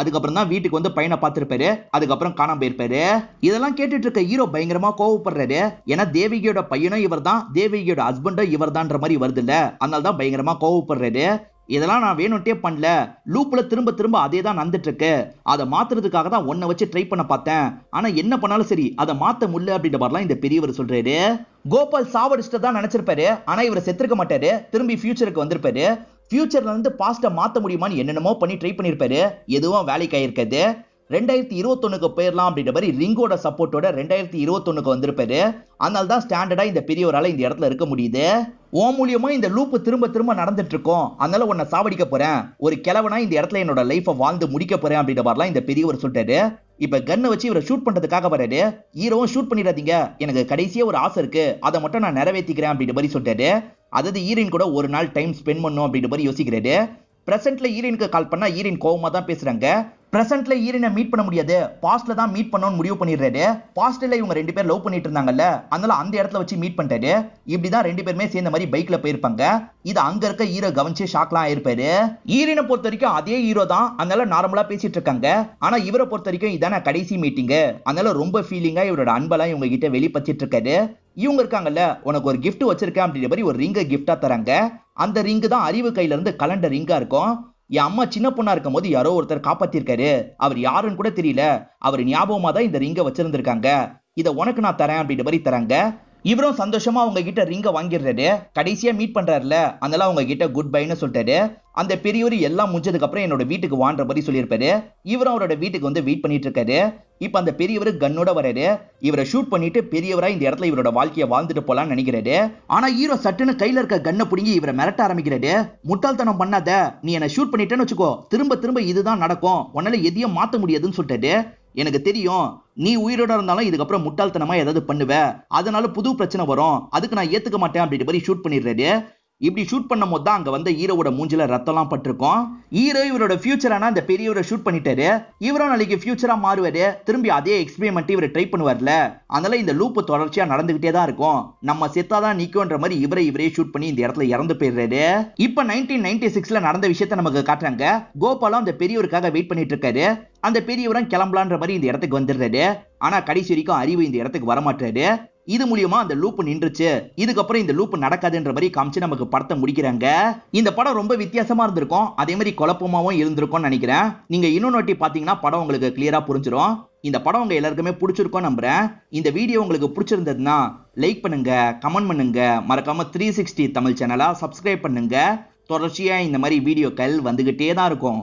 அதுக்கப்புறம் தான் வீட்டுக்கு வந்து பையனை பார்த்திருப்பாரு. அதுக்கப்புறம் காணாம போயிருப்பாரு. இதெல்லாம் கேட்டுட்டு இருக்க ஹீரோ பயங்கரமா கோவப்படுறாரு. ஏன்னா தேவகியோட பையனும் இவர் தான், தேவகியோட ஹஸ்பண்டும் இவர் தான்ற மாதிரி வருது இல்ல, அதனால தான் பயங்கரமா கோவப்படுறாரு. இதெல்லாம் நான் வேணும்ட்டே பண்ணல, லூப்ல திரும்ப திரும்ப அதே தான் நடந்துட்டு இருக்கு. அதை மாத்துறதுக்காக தான் ஒன்ன வச்சு ட்ரை பண்ண பார்த்தேன். ஆனா என்ன பண்ணாலும் சரி அதை மாத்த முடியல அப்படின்ற மாதிரிலாம் இந்த பெரியவர் சொல்றாரு. கோபால் சாவடிச்சுட்டு தான் நினைச்சிருப்பாரு. ஆனா இவர் செத்துருக்க மாட்டாரு. திரும்பி ஃபியூச்சருக்கு வந்திருப்பாரு. ஃபியூச்சர்ல இருந்து பாஸ்ட மாத்த முடியுமான்னு என்னென்னமோ பண்ணி ட்ரை பண்ணிருப்பாரு. எதுவும் வேலைக்கு ஆயிருக்காது. 2021 போயிடலாம் அப்படின்ற மாதிரி ரிங்கோட சப்போர்ட்டோட 2021 வந்திருப்பாரு. அதனால தான் ஸ்டாண்டர்டா இந்த பெரியவரால இந்த இடத்துல இருக்க முடியுது. ஓ மூலியமா இந்த லூப் திரும்ப திரும்ப நடந்துட்டு இருக்கோம், அதனால உன்னை சாவடிக்க போறேன், ஒரு கிழவனா இந்த இடத்துல என்னோட லைஃபை வாழ்ந்து முடிக்க போறேன் அப்படின்ற மாதிரிலாம் இந்த பெரியவர் சொல்லிட்டாரு. இப்ப கன்னை வச்சு இவரை ஷூட் பண்றதுக்காக வராரு. ஹீரோவும் ஷூட் பண்ணிடாதீங்க, எனக்கு கடைசியா ஒரு ஆசை இருக்கு, அதை மட்டும் நான் நிறைவேற்றிக்கிறேன் அப்படின்ற மாதிரி சொல்லிட்டாரு. அதாவது ஹீரோயின் கூட ஒரு நாள் டைம் ஸ்பெண்ட் பண்ணும் அப்படின்ற மாதிரி யோசிக்கிறாரு. பிரசன்ட்ல ஹீரோயினுக்கு கால் பண்ணா ஹீரோயின் கோவமா தான் பேசுறாங்க. பிரசன்ட்ல ஹீரோயினை மீட் பண்ண முடியாது, பாஸ்ட்ல தான் மீட் பண்ணணும்னு முடிவு பண்ணிடுறாரு. பாஸ்ட்ல இவங்க 2 பேர் லவ் பண்ணிட்டு இருந்தாங்கல்ல, அதனால அந்த இடத்துல வச்சு மீட் பண்ணிட்டாரு. இப்படிதான் 2 பேருமே சேர்ந்த மாதிரி பைக்ல போயிருப்பாங்க. இது அங்க இருக்க ஹீரோ கவனிச்சு ஷாக்லாம் ஆயிருப்பாரு. ஹீரோயினை பொறுத்த வரைக்கும் அதே ஹீரோ தான், அதனால நார்மலா பேசிட்டு இருக்காங்க. ஆனா இவரை பொறுத்த வரைக்கும் இதான கடைசி மீட்டிங், அதனால ரொம்ப ஃபீலிங்கா இவரோட அன்பெல்லாம் இவங்க கிட்ட வெளிப்பச்சிட்டு இருக்காரு. இவங்க இருக்காங்கல்ல, உனக்கு ஒரு கிஃப்ட் வச்சிருக்கேன் அப்படின்ற மாதிரி ஒரு ரிங்க கிஃப்டா தராங்க. அந்த ரிங்கு தான் அறிவு கையில இருந்து கலண்ட ரிங்கா இருக்கும். என் அம்மா சின்ன பொண்ணா இருக்கும் போது யாரோ ஒருத்தர் காப்பாத்திருக்காரு, அவர் யாருன்னு கூட தெரியல, அவர் ஞாபகமா தான் இந்த ரிங்க வச்சிருந்திருக்காங்க, இதை உனக்கு நான் தரேன் அப்படின்ற மாதிரி தராங்க. இவரும் சந்தோஷமா அவங்க கிட்ட ரிங்க வாங்கிடுறாரு. கடைசியா மீட் பண்றாருல, அதனால அவங்க கிட்ட குட் பைன்னு சொல்லிட்டாரு. அந்த பெரியவர் எல்லாம் முடிஞ்சதுக்கு அப்புறம் என்னோட வீட்டுக்கு வான்ற மாதிரி சொல்லியிருப்பாரு. இவரும் அவரோட வீட்டுக்கு வந்து வெயிட் பண்ணிட்டு இருக்காரு. இப்ப அந்த பெரியவர் கன்னோட வராரு. இவரை ஷூட் பண்ணிட்டு பெரியவரா இந்த இடத்துல இவரோட வாழ்க்கையை வாழ்ந்துட்டு போலான்னு நினைக்கிறாரு. ஆனா ஹீரோ சட்டுன்னு கையில இருக்க கன்னை பிடிங்கி இவரை மிரட்ட ஆரம்பிக்கிறாரு. முட்டாள்தனம் பண்ணாத, நீ என்ன ஷூட் பண்ணிட்டேன்னு வச்சுக்கோ, திரும்ப திரும்ப இதுதான் நடக்கும், உன்னால எதையும் மாத்த முடியாதுன்னு சொல்லிட்டாரு. எனக்கு தெரியும், நீ உயிரோட இருந்தாலும் இதுக்கப்புறம் முட்டாள்தனமா ஏதாவது பண்ணுவ, அதனால புது பிரச்சனை வரும், அதுக்கு நான் ஏத்துக்க மாட்டேன் அப்படின்ற மாதிரி ஷூட் பண்ணிடுறாரு. இப்படி ஷூட் பண்ணும் போது தான் அங்க வந்து ஹீரோவோட மூஞ்சில ரத்தம்லாம் பட்டிருக்கும். ஹீரோ இவரோட ஃபியூச்சரான அந்த பெரியவரை ஷூட் பண்ணிட்டாரு. இவரும் நாளைக்கு ஃபியூச்சரா மாறுவாரு, திரும்பி அதே எக்ஸ்பெரிமெண்ட் இவரை ட்ரை பண்ணுவார்ல, அதனால இந்த லூப் தொடர்ச்சியா நடந்துகிட்டே தான் இருக்கும், நம்ம செத்தாதான் நிக்கும்ன்ற மாதிரி இவரே ஷூட் பண்ணி இந்த இடத்துல இறந்து போயிடுறாரு. இப்ப 1996ல நடந்த விஷயத்த நமக்கு காட்டுறாங்க. கோபாலும் அந்த பெரியவருக்காக வெயிட் பண்ணிட்டு இருக்காரு. அந்த பெரியவரும் கிளம்பலான்ற மாதிரி இந்த இடத்துக்கு வந்துடுறாரு. ஆனா கடைசி வரைக்கும் அறிவு இந்த இடத்துக்கு வரமாட்டாரு. இது மூலியமா அந்த லூப் நின்றுச்சு, இதுக்கப்புறம் இந்த லூப் நடக்காதுன்ற மாதிரி காமிச்சு நமக்கு படத்தை முடிக்கிறாங்க. இந்த படம் ரொம்ப வித்தியாசமா இருந்திருக்கும், அதே மாதிரி குழப்பமாவும் இருந்திருக்கும் நினைக்கிறேன். நீங்க இன்னொன்னு வாட்டி பாத்தீங்கன்னா படம் உங்களுக்கு கிளியரா புரிஞ்சிடும். இந்த படம் உங்க எல்லாருக்குமே பிடிச்சிருக்கும் நம்புறேன். இந்த வீடியோ உங்களுக்கு பிடிச்சிருந்ததுன்னா லைக் பண்ணுங்க, கமெண்ட் பண்ணுங்க, மறக்காம 360 தமிழ் சேனலா சப்ஸ்கிரைப் பண்ணுங்க. தொடர்ச்சியா இந்த மாதிரி வீடியோக்கள் வந்துகிட்டே தான் இருக்கும்.